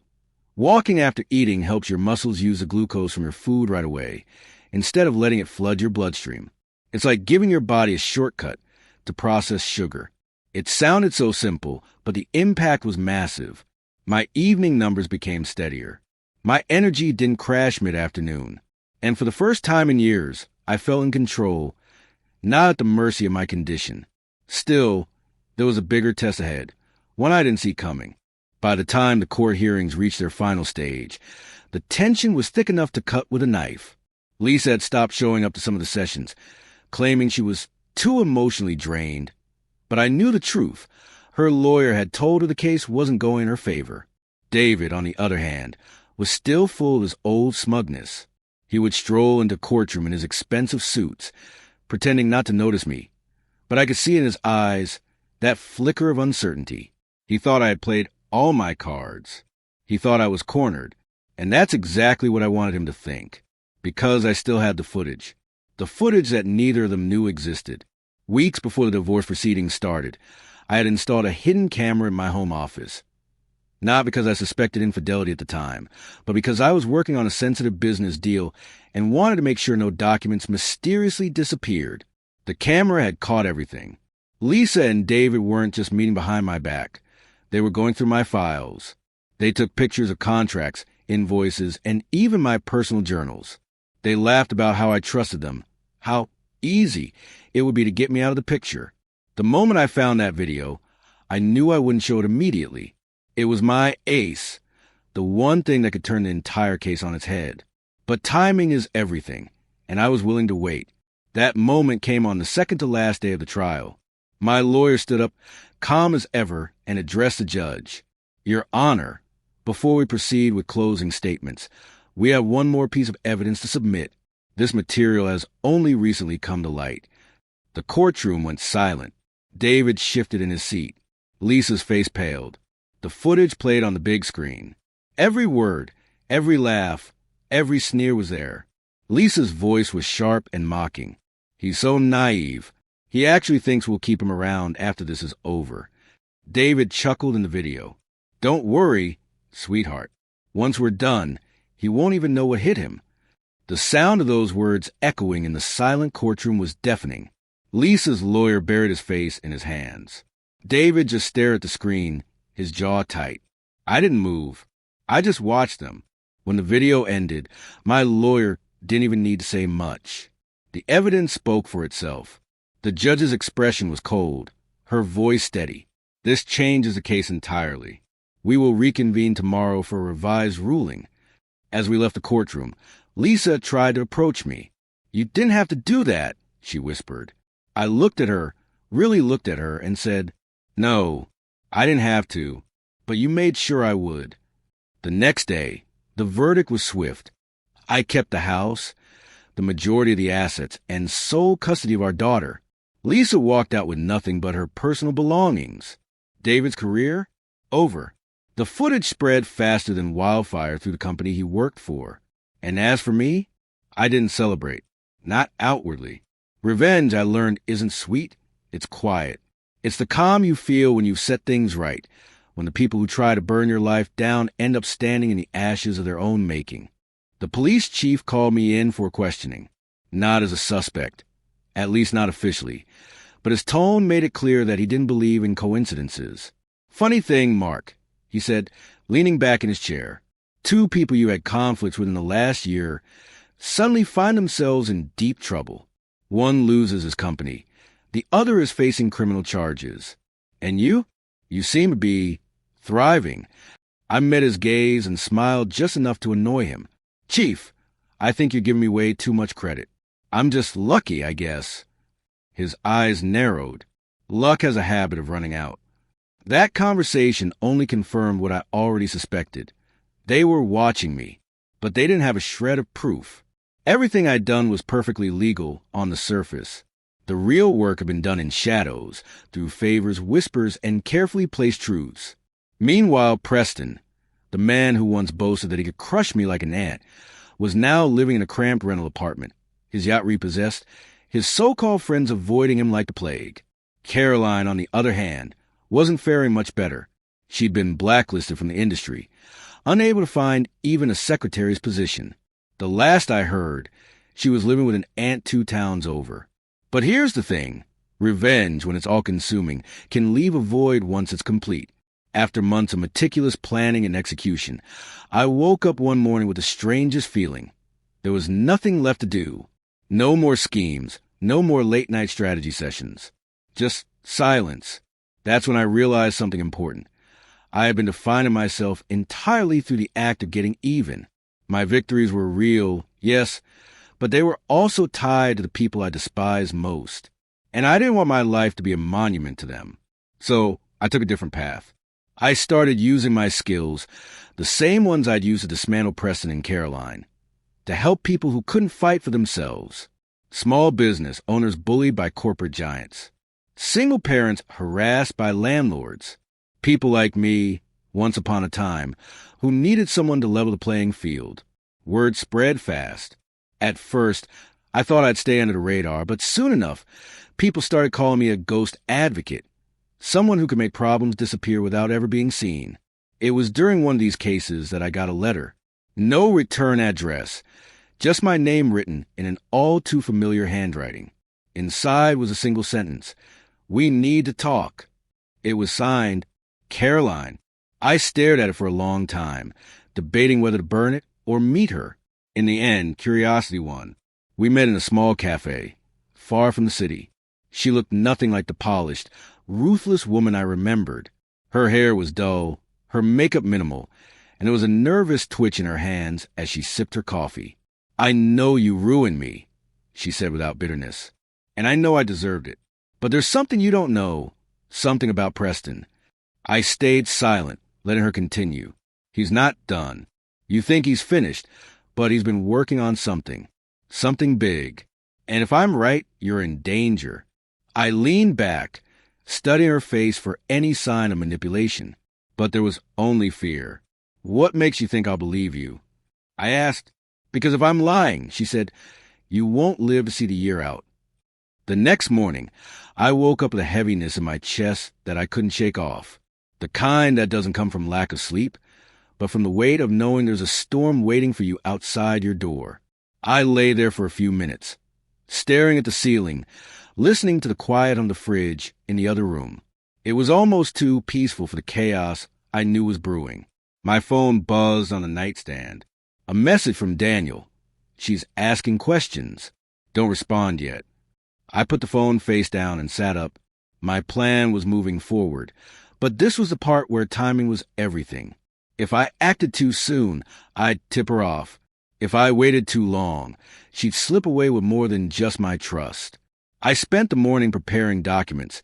walking after eating helps your muscles use the glucose from your food right away, instead of letting it flood your bloodstream. It's like giving your body a shortcut to process sugar. It sounded so simple, but the impact was massive. My evening numbers became steadier. My energy didn't crash mid-afternoon. And for the first time in years, I felt in control, not at the mercy of my condition. Still, there was a bigger test ahead, one I didn't see coming. By the time the court hearings reached their final stage, the tension was thick enough to cut with a knife. Lisa had stopped showing up to some of the sessions, claiming she was too emotionally drained. But I knew the truth. Her lawyer had told her the case wasn't going in her favor. David, on the other hand, was still full of his old smugness. He would stroll into courtroom in his expensive suits, pretending not to notice me. But I could see in his eyes that flicker of uncertainty. He thought I had played all my cards. He thought I was cornered. And that's exactly what I wanted him to think. Because I still had the footage. The footage that neither of them knew existed. Weeks before the divorce proceedings started, I had installed a hidden camera in my home office. Not because I suspected infidelity at the time, but because I was working on a sensitive business deal and wanted to make sure no documents mysteriously disappeared. The camera had caught everything. Lisa and David weren't just meeting behind my back. They were going through my files. They took pictures of contracts, invoices, and even my personal journals. They laughed about how I trusted them, how easy it would be to get me out of the picture. The moment I found that video, I knew I wouldn't show it immediately. It was my ace, the one thing that could turn the entire case on its head. But timing is everything, and I was willing to wait. That moment came on the second to last day of the trial. My lawyer stood up, calm as ever, and addressed the judge. Your Honor, before we proceed with closing statements, we have one more piece of evidence to submit. This material has only recently come to light. The courtroom went silent. David shifted in his seat. Lisa's face paled. The footage played on the big screen. Every word, every laugh, every sneer was there. Lisa's voice was sharp and mocking. He's so naive. He actually thinks we'll keep him around after this is over. David chuckled in the video. Don't worry, sweetheart. Once we're done, he won't even know what hit him. The sound of those words echoing in the silent courtroom was deafening. Lisa's lawyer buried his face in his hands. David just stared at the screen, his jaw tight. I didn't move. I just watched them. When the video ended, my lawyer didn't even need to say much. The evidence spoke for itself. The judge's expression was cold, her voice steady. This changes the case entirely. We will reconvene tomorrow for a revised ruling. As we left the courtroom, Lisa tried to approach me. You didn't have to do that, she whispered. I looked at her, really looked at her, and said, No, I didn't have to, but you made sure I would. The next day, the verdict was swift. I kept the house, the majority of the assets, and sole custody of our daughter. Lisa walked out with nothing but her personal belongings. David's career? Over. The footage spread faster than wildfire through the company he worked for. And as for me, I didn't celebrate. Not outwardly. Revenge, I learned, isn't sweet. It's quiet. It's the calm you feel when you've set things right, when the people who try to burn your life down end up standing in the ashes of their own making. The police chief called me in for questioning. Not as a suspect. At least not officially. But his tone made it clear that he didn't believe in coincidences. Funny thing, Mark, he said, leaning back in his chair. 2 people you had conflicts with in the last year suddenly find themselves in deep trouble. One loses his company. The other is facing criminal charges. And you? You seem to be thriving. I met his gaze and smiled just enough to annoy him. Chief, I think you're giving me way too much credit. I'm just lucky, I guess. His eyes narrowed. Luck has a habit of running out. That conversation only confirmed what I already suspected. They were watching me, but they didn't have a shred of proof. Everything I'd done was perfectly legal on the surface. The real work had been done in shadows, through favors, whispers, and carefully placed truths. Meanwhile, Preston, the man who once boasted that he could crush me like an ant, was now living in a cramped rental apartment, his yacht repossessed, his so-called friends avoiding him like the plague. Caroline, on the other hand, wasn't faring much better. She'd been blacklisted from the industry, unable to find even a secretary's position. The last I heard, she was living with an aunt 2 towns over. But here's the thing. Revenge, when it's all-consuming, can leave a void once it's complete. After months of meticulous planning and execution, I woke up one morning with the strangest feeling. There was nothing left to do. No more schemes, no more late-night strategy sessions. Just silence. That's when I realized something important. I had been defining myself entirely through the act of getting even. My victories were real, yes, but they were also tied to the people I despised most. And I didn't want my life to be a monument to them. So I took a different path. I started using my skills, the same ones I'd used to dismantle Preston and Caroline, to help people who couldn't fight for themselves. Small business owners bullied by corporate giants. Single parents harassed by landlords. People like me, once upon a time, who needed someone to level the playing field. Word spread fast. At first, I thought I'd stay under the radar, but soon enough, people started calling me a ghost advocate. Someone who could make problems disappear without ever being seen. It was during one of these cases that I got a letter. No return address. Just my name written in an all-too-familiar handwriting. Inside was a single sentence. We need to talk. It was signed, Caroline. I stared at it for a long time, debating whether to burn it or meet her. In the end, curiosity won. We met in a small cafe, far from the city. She looked nothing like the polished, ruthless woman I remembered. Her hair was dull, her makeup minimal, and there was a nervous twitch in her hands as she sipped her coffee. "I know you ruined me," she said without bitterness, "and I know I deserved it. But there's something you don't know, something about Preston." I stayed silent, letting her continue. "He's not done. You think he's finished, but he's been working on something big. And if I'm right, you're in danger." I leaned back, studying her face for any sign of manipulation, but there was only fear. "What makes you think I'll believe you?" I asked. "Because if I'm lying," she said, "you won't live to see the year out." The next morning, I woke up with a heaviness in my chest that I couldn't shake off. The kind that doesn't come from lack of sleep, but from the weight of knowing there's a storm waiting for you outside your door. I lay there for a few minutes, staring at the ceiling, listening to the quiet on the fridge in the other room. It was almost too peaceful for the chaos I knew was brewing. My phone buzzed on the nightstand. A message from Daniel. "She's asking questions. Don't respond yet." I put the phone face down and sat up. My plan was moving forward, but this was the part where timing was everything. If I acted too soon, I'd tip her off. If I waited too long, she'd slip away with more than just my trust. I spent the morning preparing documents,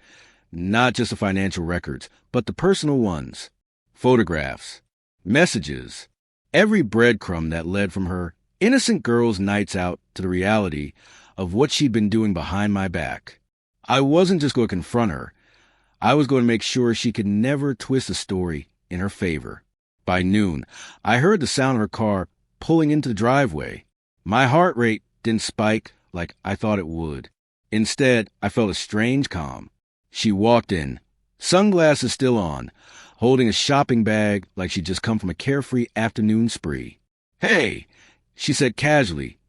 not just the financial records, but the personal ones. Photographs, messages, every breadcrumb that led from her innocent girl's nights out to the reality of what she'd been doing behind my back. I wasn't just going to confront her. I was going to make sure she could never twist the story in her favor. By noon, I heard the sound of her car pulling into the driveway. My heart rate didn't spike like I thought it would. Instead, I felt a strange calm. She walked in, sunglasses still on, holding a shopping bag like she'd just come from a carefree afternoon spree. "Hey," she said casually,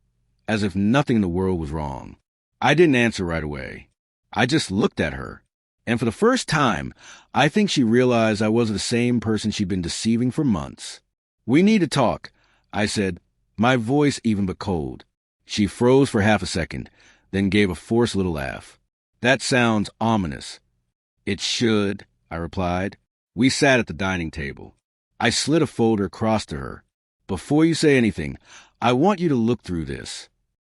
as if nothing in the world was wrong. I didn't answer right away. I just looked at her. And for the first time, I think she realized I wasn't the same person she'd been deceiving for months. "We need to talk," I said, my voice even but cold. She froze for half a second, then gave a forced little laugh. "That sounds ominous." "It should," I replied. We sat at the dining table. I slid a folder across to her. "Before you say anything, I want you to look through this."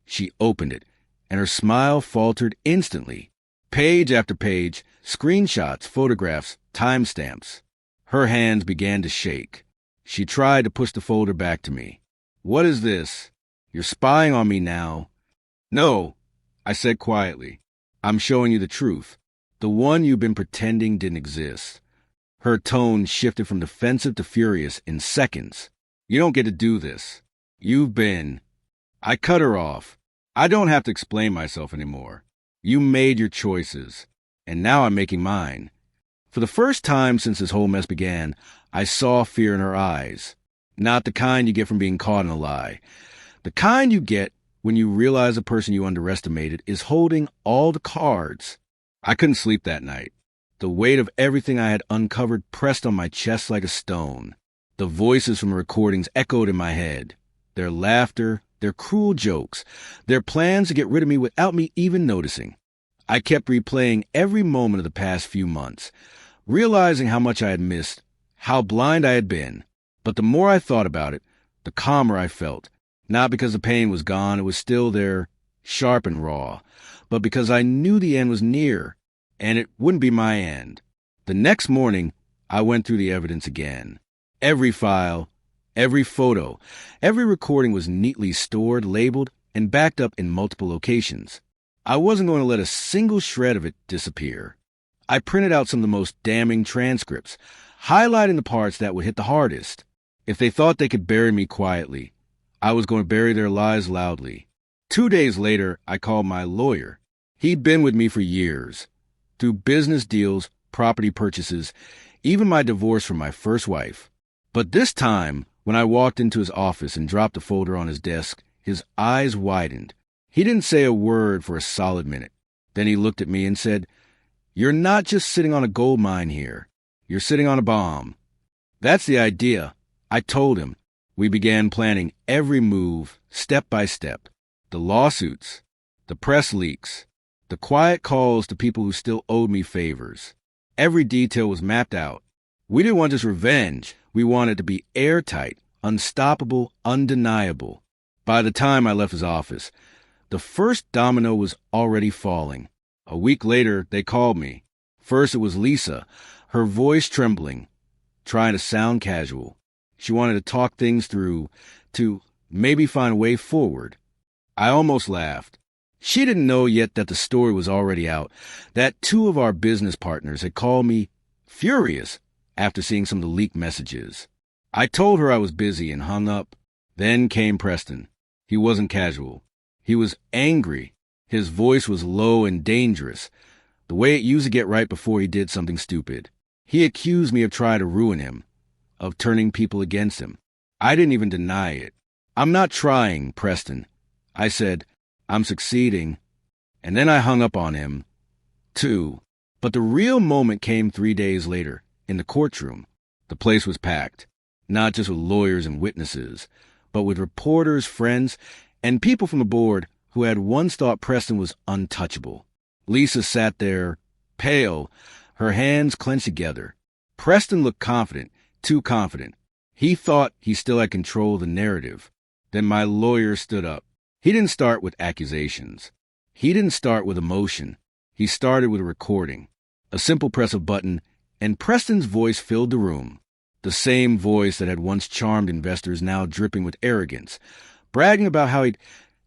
She opened it, and her smile faltered instantly. Page after page, screenshots, photographs, timestamps. Her hands began to shake. She tried to push the folder back to me. "What is this? You're spying on me now." "No," I said quietly. "I'm showing you the truth. The one you've been pretending didn't exist." Her tone shifted from defensive to furious in seconds. "You don't get to do this. You've been..." I cut her off. "I don't have to explain myself anymore. You made your choices, and now I'm making mine." For the first time since this whole mess began, I saw fear in her eyes. Not the kind you get from being caught in a lie. The kind you get when you realize the person you underestimated is holding all the cards. I couldn't sleep that night. The weight of everything I had uncovered pressed on my chest like a stone. The voices from the recordings echoed in my head. Their laughter, their cruel jokes, their plans to get rid of me without me even noticing. I kept replaying every moment of the past few months, realizing how much I had missed, how blind I had been. But the more I thought about it, the calmer I felt. Not because the pain was gone, it was still there, sharp and raw, but because I knew the end was near, and it wouldn't be my end. The next morning, I went through the evidence again. Every file, every photo, every recording was neatly stored, labeled, and backed up in multiple locations. I wasn't going to let a single shred of it disappear. I printed out some of the most damning transcripts, highlighting the parts that would hit the hardest. If they thought they could bury me quietly, I was going to bury their lies loudly. 2 days later, I called my lawyer. He'd been with me for years, through business deals, property purchases, even my divorce from my first wife. But this time, when I walked into his office and dropped the folder on his desk, his eyes widened. He didn't say a word for a solid minute. Then he looked at me and said, "You're not just sitting on a gold mine here. You're sitting on a bomb." "That's the idea," I told him. We began planning every move, step by step. The lawsuits, the press leaks, The quiet calls to people who still owed me favors. Every detail was mapped out. We didn't want just revenge. We wanted it to be airtight, unstoppable, undeniable. By the time I left his office, the first domino was already falling. A week later, they called me. First, it was Lisa, her voice trembling, trying to sound casual. She wanted to talk things through, to maybe find a way forward. I almost laughed. She didn't know yet that the story was already out, that two of our business partners had called me furious after seeing some of the leaked messages. I told her I was busy and hung up. Then came Preston. He wasn't casual. He was angry. His voice was low and dangerous, the way it used to get right before he did something stupid. He accused me of trying to ruin him, of turning people against him. I didn't even deny it. I'm not trying, Preston. I said, I'm succeeding. And then I hung up on him, too. But the real moment came 3 days later, in the courtroom. The place was packed, not just with lawyers and witnesses, but with reporters, friends, and people from the board who had once thought Preston was untouchable. Lisa sat there, pale, her hands clenched together. Preston looked confident, too confident. He thought he still had control of the narrative. Then my lawyer stood up. He didn't start with accusations. He didn't start with emotion. He started with a recording. A simple press of a button, and Preston's voice filled the room. The same voice that had once charmed investors, now dripping with arrogance, bragging about how he'd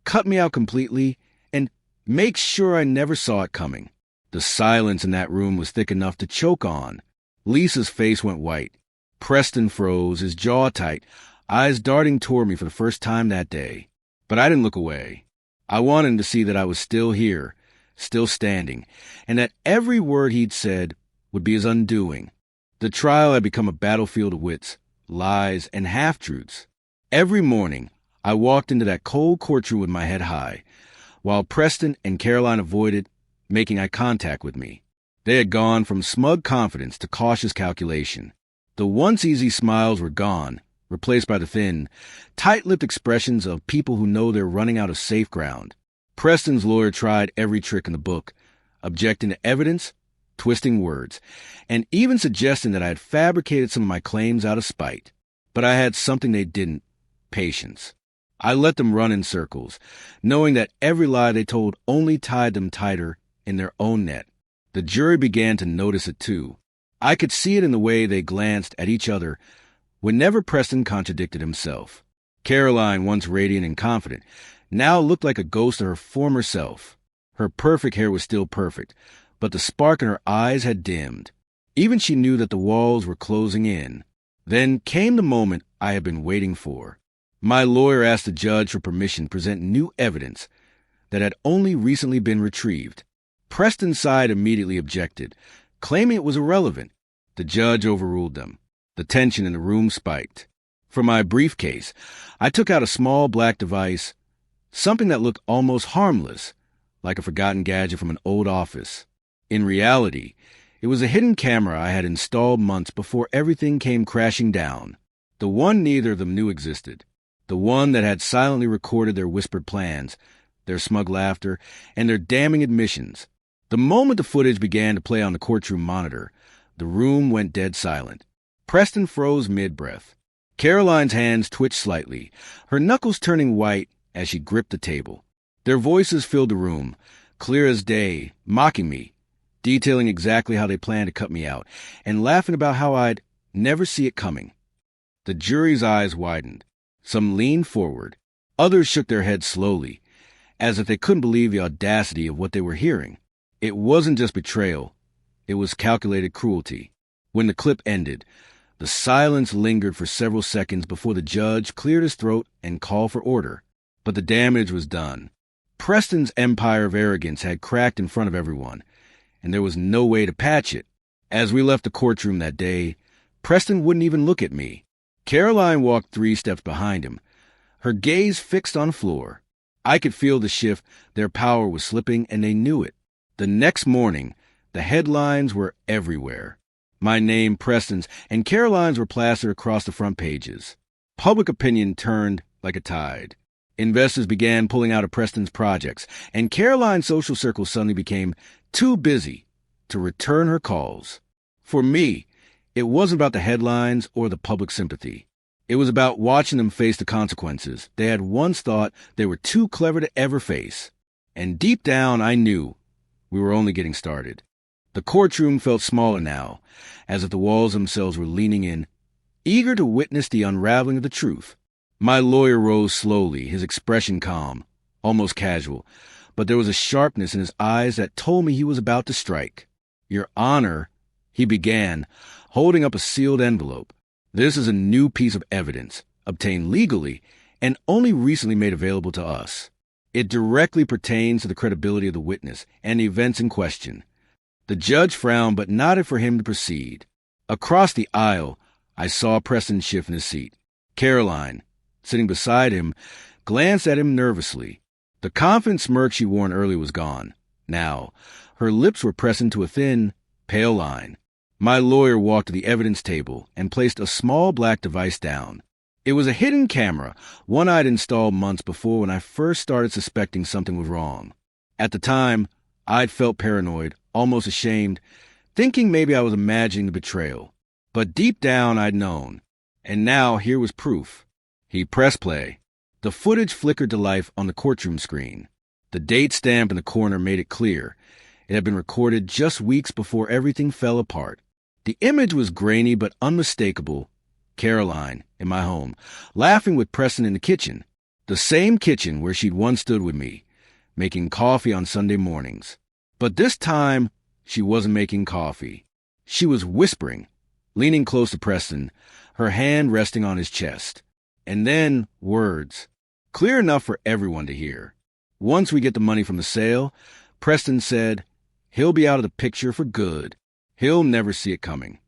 cut me out completely and make sure I never saw it coming. The silence in that room was thick enough to choke on. Lisa's face went white. Preston froze, his jaw tight, eyes darting toward me for the first time that day. But I didn't look away. I wanted him to see that I was still here, still standing, and that every word he'd said would be his undoing. The trial had become a battlefield of wits, lies, and half-truths. Every morning, I walked into that cold courtroom with my head high, while Preston and Caroline avoided making eye contact with me. They had gone from smug confidence to cautious calculation. The once easy smiles were gone, replaced by the thin, tight-lipped expressions of people who know they're running out of safe ground. Preston's lawyer tried every trick in the book, objecting to evidence, twisting words, and even suggesting that I had fabricated some of my claims out of spite. But I had something they didn't: patience. I let them run in circles, knowing that every lie they told only tied them tighter in their own net. The jury began to notice it too. I could see it in the way they glanced at each other whenever Preston contradicted himself. Caroline, once radiant and confident, now looked like a ghost of her former self. Her perfect hair was still perfect, but the spark in her eyes had dimmed. Even she knew that the walls were closing in. Then came the moment I had been waiting for. My lawyer asked the judge for permission to present new evidence that had only recently been retrieved. Preston's side immediately objected, claiming it was irrelevant. The judge overruled them. The tension in the room spiked. From my briefcase, I took out a small black device, something that looked almost harmless, like a forgotten gadget from an old office. In reality, it was a hidden camera I had installed months before everything came crashing down. The one neither of them knew existed. The one that had silently recorded their whispered plans, their smug laughter, and their damning admissions. The moment the footage began to play on the courtroom monitor, the room went dead silent. Preston froze mid-breath. Caroline's hands twitched slightly, her knuckles turning white as she gripped the table. Their voices filled the room, clear as day, mocking me, detailing exactly how they planned to cut me out, and laughing about how I'd never see it coming. The jury's eyes widened. Some leaned forward. Others shook their heads slowly, as if they couldn't believe the audacity of what they were hearing. It wasn't just betrayal. It was calculated cruelty. When the clip ended, the silence lingered for several seconds before the judge cleared his throat and called for order. But the damage was done. Preston's empire of arrogance had cracked in front of everyone, and there was no way to patch it. As we left the courtroom that day, Preston wouldn't even look at me. Caroline walked 3 steps behind him, her gaze fixed on the floor. I could feel the shift. Their power was slipping, and they knew it. The next morning, the headlines were everywhere. My name, Preston's, and Caroline's were plastered across the front pages. Public opinion turned like a tide. Investors began pulling out of Preston's projects, and Caroline's social circle suddenly became too busy to return her calls. For me, it wasn't about the headlines or the public sympathy. It was about watching them face the consequences they had once thought they were too clever to ever face. And deep down, I knew we were only getting started. The courtroom felt smaller now, as if the walls themselves were leaning in, eager to witness the unraveling of the truth. My lawyer rose slowly, his expression calm, almost casual, but there was a sharpness in his eyes that told me he was about to strike. "Your Honor," he began, holding up a sealed envelope. "This is a new piece of evidence, obtained legally, and only recently made available to us. It directly pertains to the credibility of the witness and the events in question." The judge frowned but nodded for him to proceed. Across the aisle, I saw Preston shift in his seat. Caroline, sitting beside him, glanced at him nervously. The confident smirk she worn earlier was gone. Now, her lips were pressed into a thin, pale line. My lawyer walked to the evidence table and placed a small black device down. It was a hidden camera, one I'd installed months before when I first started suspecting something was wrong. At the time, I'd felt paranoid, almost ashamed, thinking maybe I was imagining the betrayal. But deep down, I'd known. And now here was proof. He pressed play. The footage flickered to life on the courtroom screen. The date stamp in the corner made it clear. It had been recorded just weeks before everything fell apart. The image was grainy but unmistakable. Caroline, in my home, laughing with Preston in the kitchen. The same kitchen where she'd once stood with me, making coffee on Sunday mornings. But this time, she wasn't making coffee. She was whispering, leaning close to Preston, her hand resting on his chest. And then words, clear enough for everyone to hear. "Once we get the money from the sale," Preston said, "he'll be out of the picture for good. He'll never see it coming."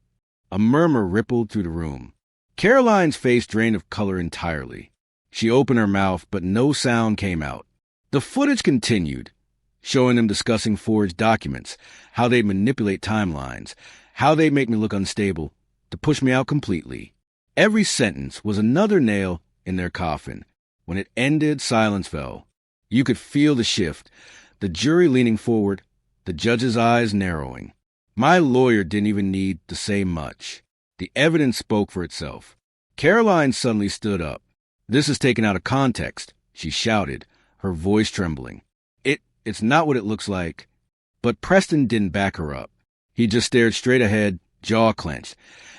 A murmur rippled through the room. Caroline's face drained of color entirely. She opened her mouth, but no sound came out. The footage continued, showing them discussing forged documents, how they'd manipulate timelines, how they'd make me look unstable, to push me out completely. Every sentence was another nail in their coffin. When it ended, silence fell. You could feel the shift, the jury leaning forward, the judge's eyes narrowing. My lawyer didn't even need to say much. The evidence spoke for itself. Caroline suddenly stood up. "This is taken out of context," she shouted, her voice trembling. It's not what it looks like." But Preston didn't back her up. He just stared straight ahead, jaw clenched,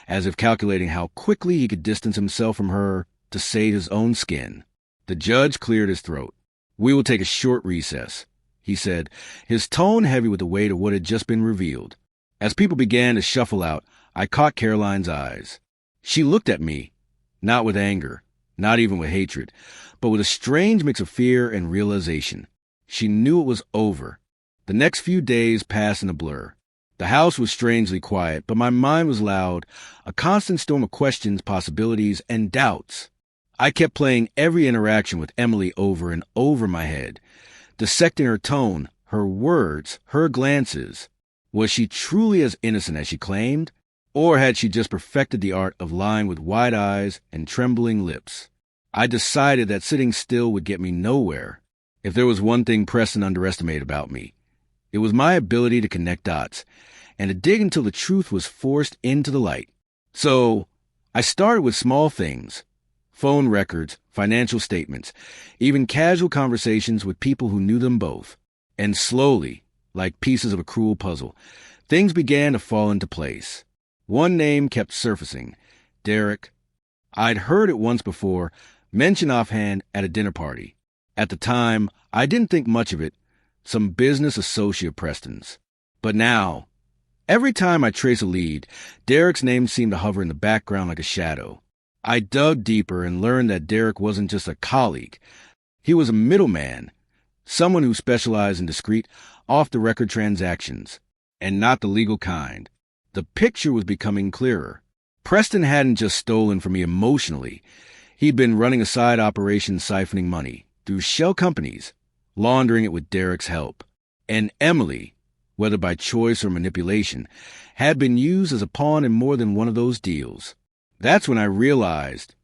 as if calculating how quickly he could distance himself from her to save his own skin. The judge cleared his throat. "We will take a short recess," he said, his tone heavy with the weight of what had just been revealed. As people began to shuffle out, I caught Caroline's eyes. She looked at me, not with anger, not even with hatred, but with a strange mix of fear and realization. She knew it was over. The next few days passed in a blur. The house was strangely quiet, but my mind was loud, a constant storm of questions, possibilities, and doubts. I kept playing every interaction with Emily over and over in my head, dissecting her tone, her words, her glances. Was she truly as innocent as she claimed? Or had she just perfected the art of lying with wide eyes and trembling lips? I decided that sitting still would get me nowhere. If there was one thing Preston underestimated about me, it was my ability to connect dots and to dig until the truth was forced into the light. So I started with small things, phone records, financial statements, even casual conversations with people who knew them both. And slowly, like pieces of a cruel puzzle, things began to fall into place. One name kept surfacing, Derek. I'd heard it once before, mentioned offhand at a dinner party. At the time, I didn't think much of it, some business associate of Preston's. But now, every time I trace a lead, Derek's name seemed to hover in the background like a shadow. I dug deeper and learned that Derek wasn't just a colleague. He was a middleman, someone who specialized in discreet, off-the-record transactions, and not the legal kind. The picture was becoming clearer. Preston hadn't just stolen from me emotionally. He'd been running a side operation siphoning money through shell companies, laundering it with Derek's help. And Emily, whether by choice or manipulation, had been used as a pawn in more than one of those deals. That's when I realized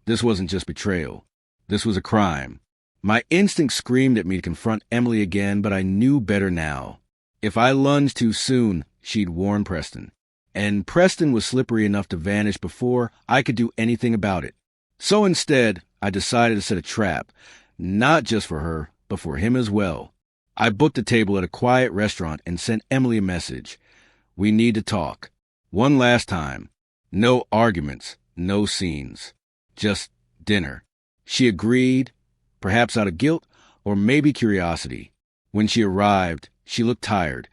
this wasn't just betrayal. This was a crime. My instinct screamed at me to confront Emily again, but I knew better now. If I lunged too soon, she'd warn Preston. And Preston was slippery enough to vanish before I could do anything about it. So instead, I decided to set a trap, not just for her, but for him as well. I booked a table at a quiet restaurant and sent Emily a message. We need to talk. One last time. No arguments, no scenes. Just dinner. She agreed, perhaps out of guilt or maybe curiosity. When she arrived, she looked tired,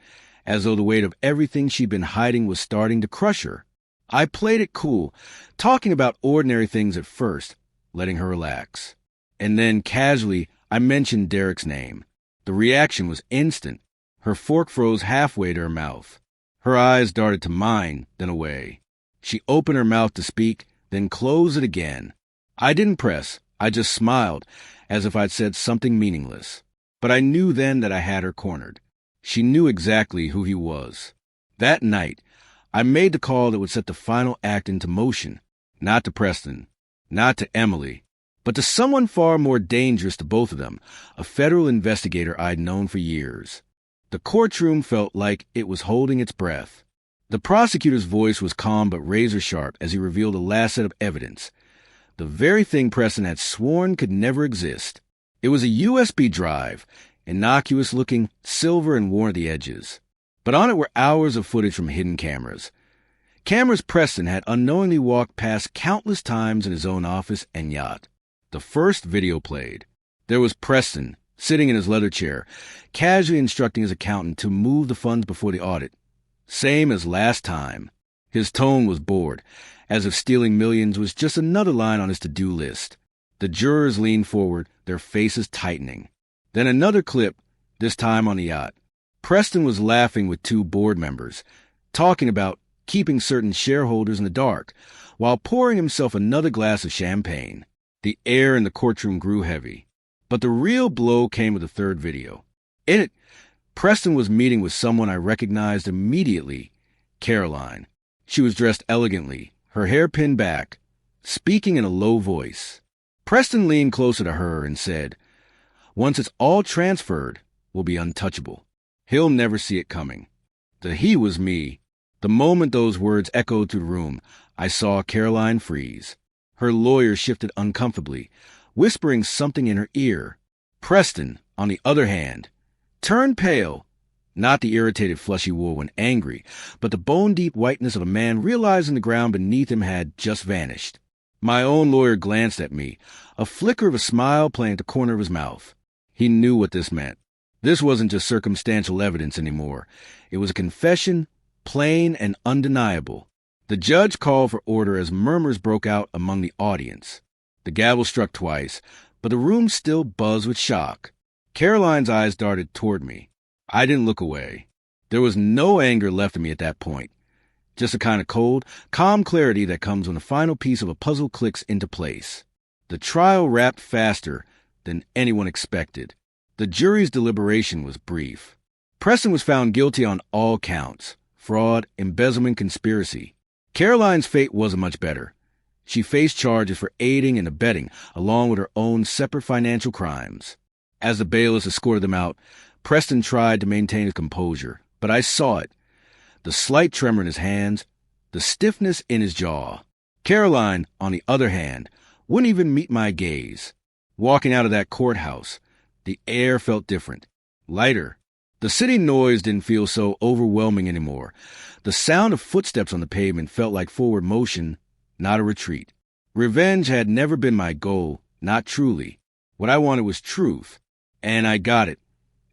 as though the weight of everything she'd been hiding was starting to crush her. I played it cool, talking about ordinary things at first, letting her relax. And then, casually, I mentioned Derek's name. The reaction was instant. Her fork froze halfway to her mouth. Her eyes darted to mine, then away. She opened her mouth to speak, then closed it again. I didn't press. I just smiled, as if I'd said something meaningless. But I knew then that I had her cornered. She knew exactly who he was. That night, I made the call that would set the final act into motion. Not to Preston, not to Emily, but to someone far more dangerous to both of them, a federal investigator I'd known for years. The courtroom felt like it was holding its breath. The prosecutor's voice was calm but razor-sharp as he revealed the last set of evidence. The very thing Preston had sworn could never exist. It was a USB drive, innocuous-looking, silver and worn at the edges. But on it were hours of footage from hidden cameras. Cameras Preston had unknowingly walked past countless times in his own office and yacht. The first video played. There was Preston, sitting in his leather chair, casually instructing his accountant to move the funds before the audit. Same as last time. His tone was bored, as if stealing millions was just another line on his to-do list. The jurors leaned forward, their faces tightening. Then another clip, this time on the yacht. Preston was laughing with two board members, talking about keeping certain shareholders in the dark, while pouring himself another glass of champagne. The air in the courtroom grew heavy. But the real blow came with the third video. In it, Preston was meeting with someone I recognized immediately, Caroline. She was dressed elegantly, her hair pinned back, speaking in a low voice. Preston leaned closer to her and said, "Once it's all transferred, we'll be untouchable. He'll never see it coming." The he was me. The moment those words echoed through the room, I saw Caroline freeze. Her lawyer shifted uncomfortably, whispering something in her ear. Preston, on the other hand, turned pale. Not the irritated flush he wore when angry, but the bone-deep whiteness of a man realizing the ground beneath him had just vanished. My own lawyer glanced at me, a flicker of a smile playing at the corner of his mouth. He knew what this meant. This wasn't just circumstantial evidence anymore. It was a confession, plain and undeniable. The judge called for order as murmurs broke out among the audience. The gavel struck twice, but the room still buzzed with shock. Caroline's eyes darted toward me. I didn't look away. There was no anger left in me at that point. Just a kind of cold, calm clarity that comes when the final piece of a puzzle clicks into place. The trial wrapped faster than anyone expected. The jury's deliberation was brief. Preston was found guilty on all counts: fraud, embezzlement, conspiracy. Caroline's fate wasn't much better. She faced charges for aiding and abetting, along with her own separate financial crimes. As the bailiffs escorted them out, Preston tried to maintain his composure, but I saw it. The slight tremor in his hands, the stiffness in his jaw. Caroline, on the other hand, wouldn't even meet my gaze. Walking out of that courthouse, the air felt different, lighter. The city noise didn't feel so overwhelming anymore. The sound of footsteps on the pavement felt like forward motion, not a retreat. Revenge had never been my goal, not truly. What I wanted was truth, and I got it,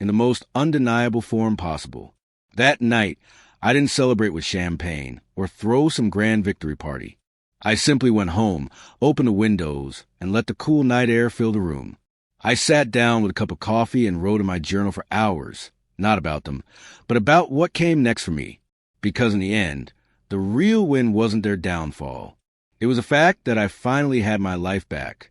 in the most undeniable form possible. That night, I didn't celebrate with champagne or throw some grand victory party. I simply went home, opened the windows, and let the cool night air fill the room. I sat down with a cup of coffee and wrote in my journal for hours, not about them, but about what came next for me. Because in the end, the real win wasn't their downfall. It was a fact that I finally had my life back.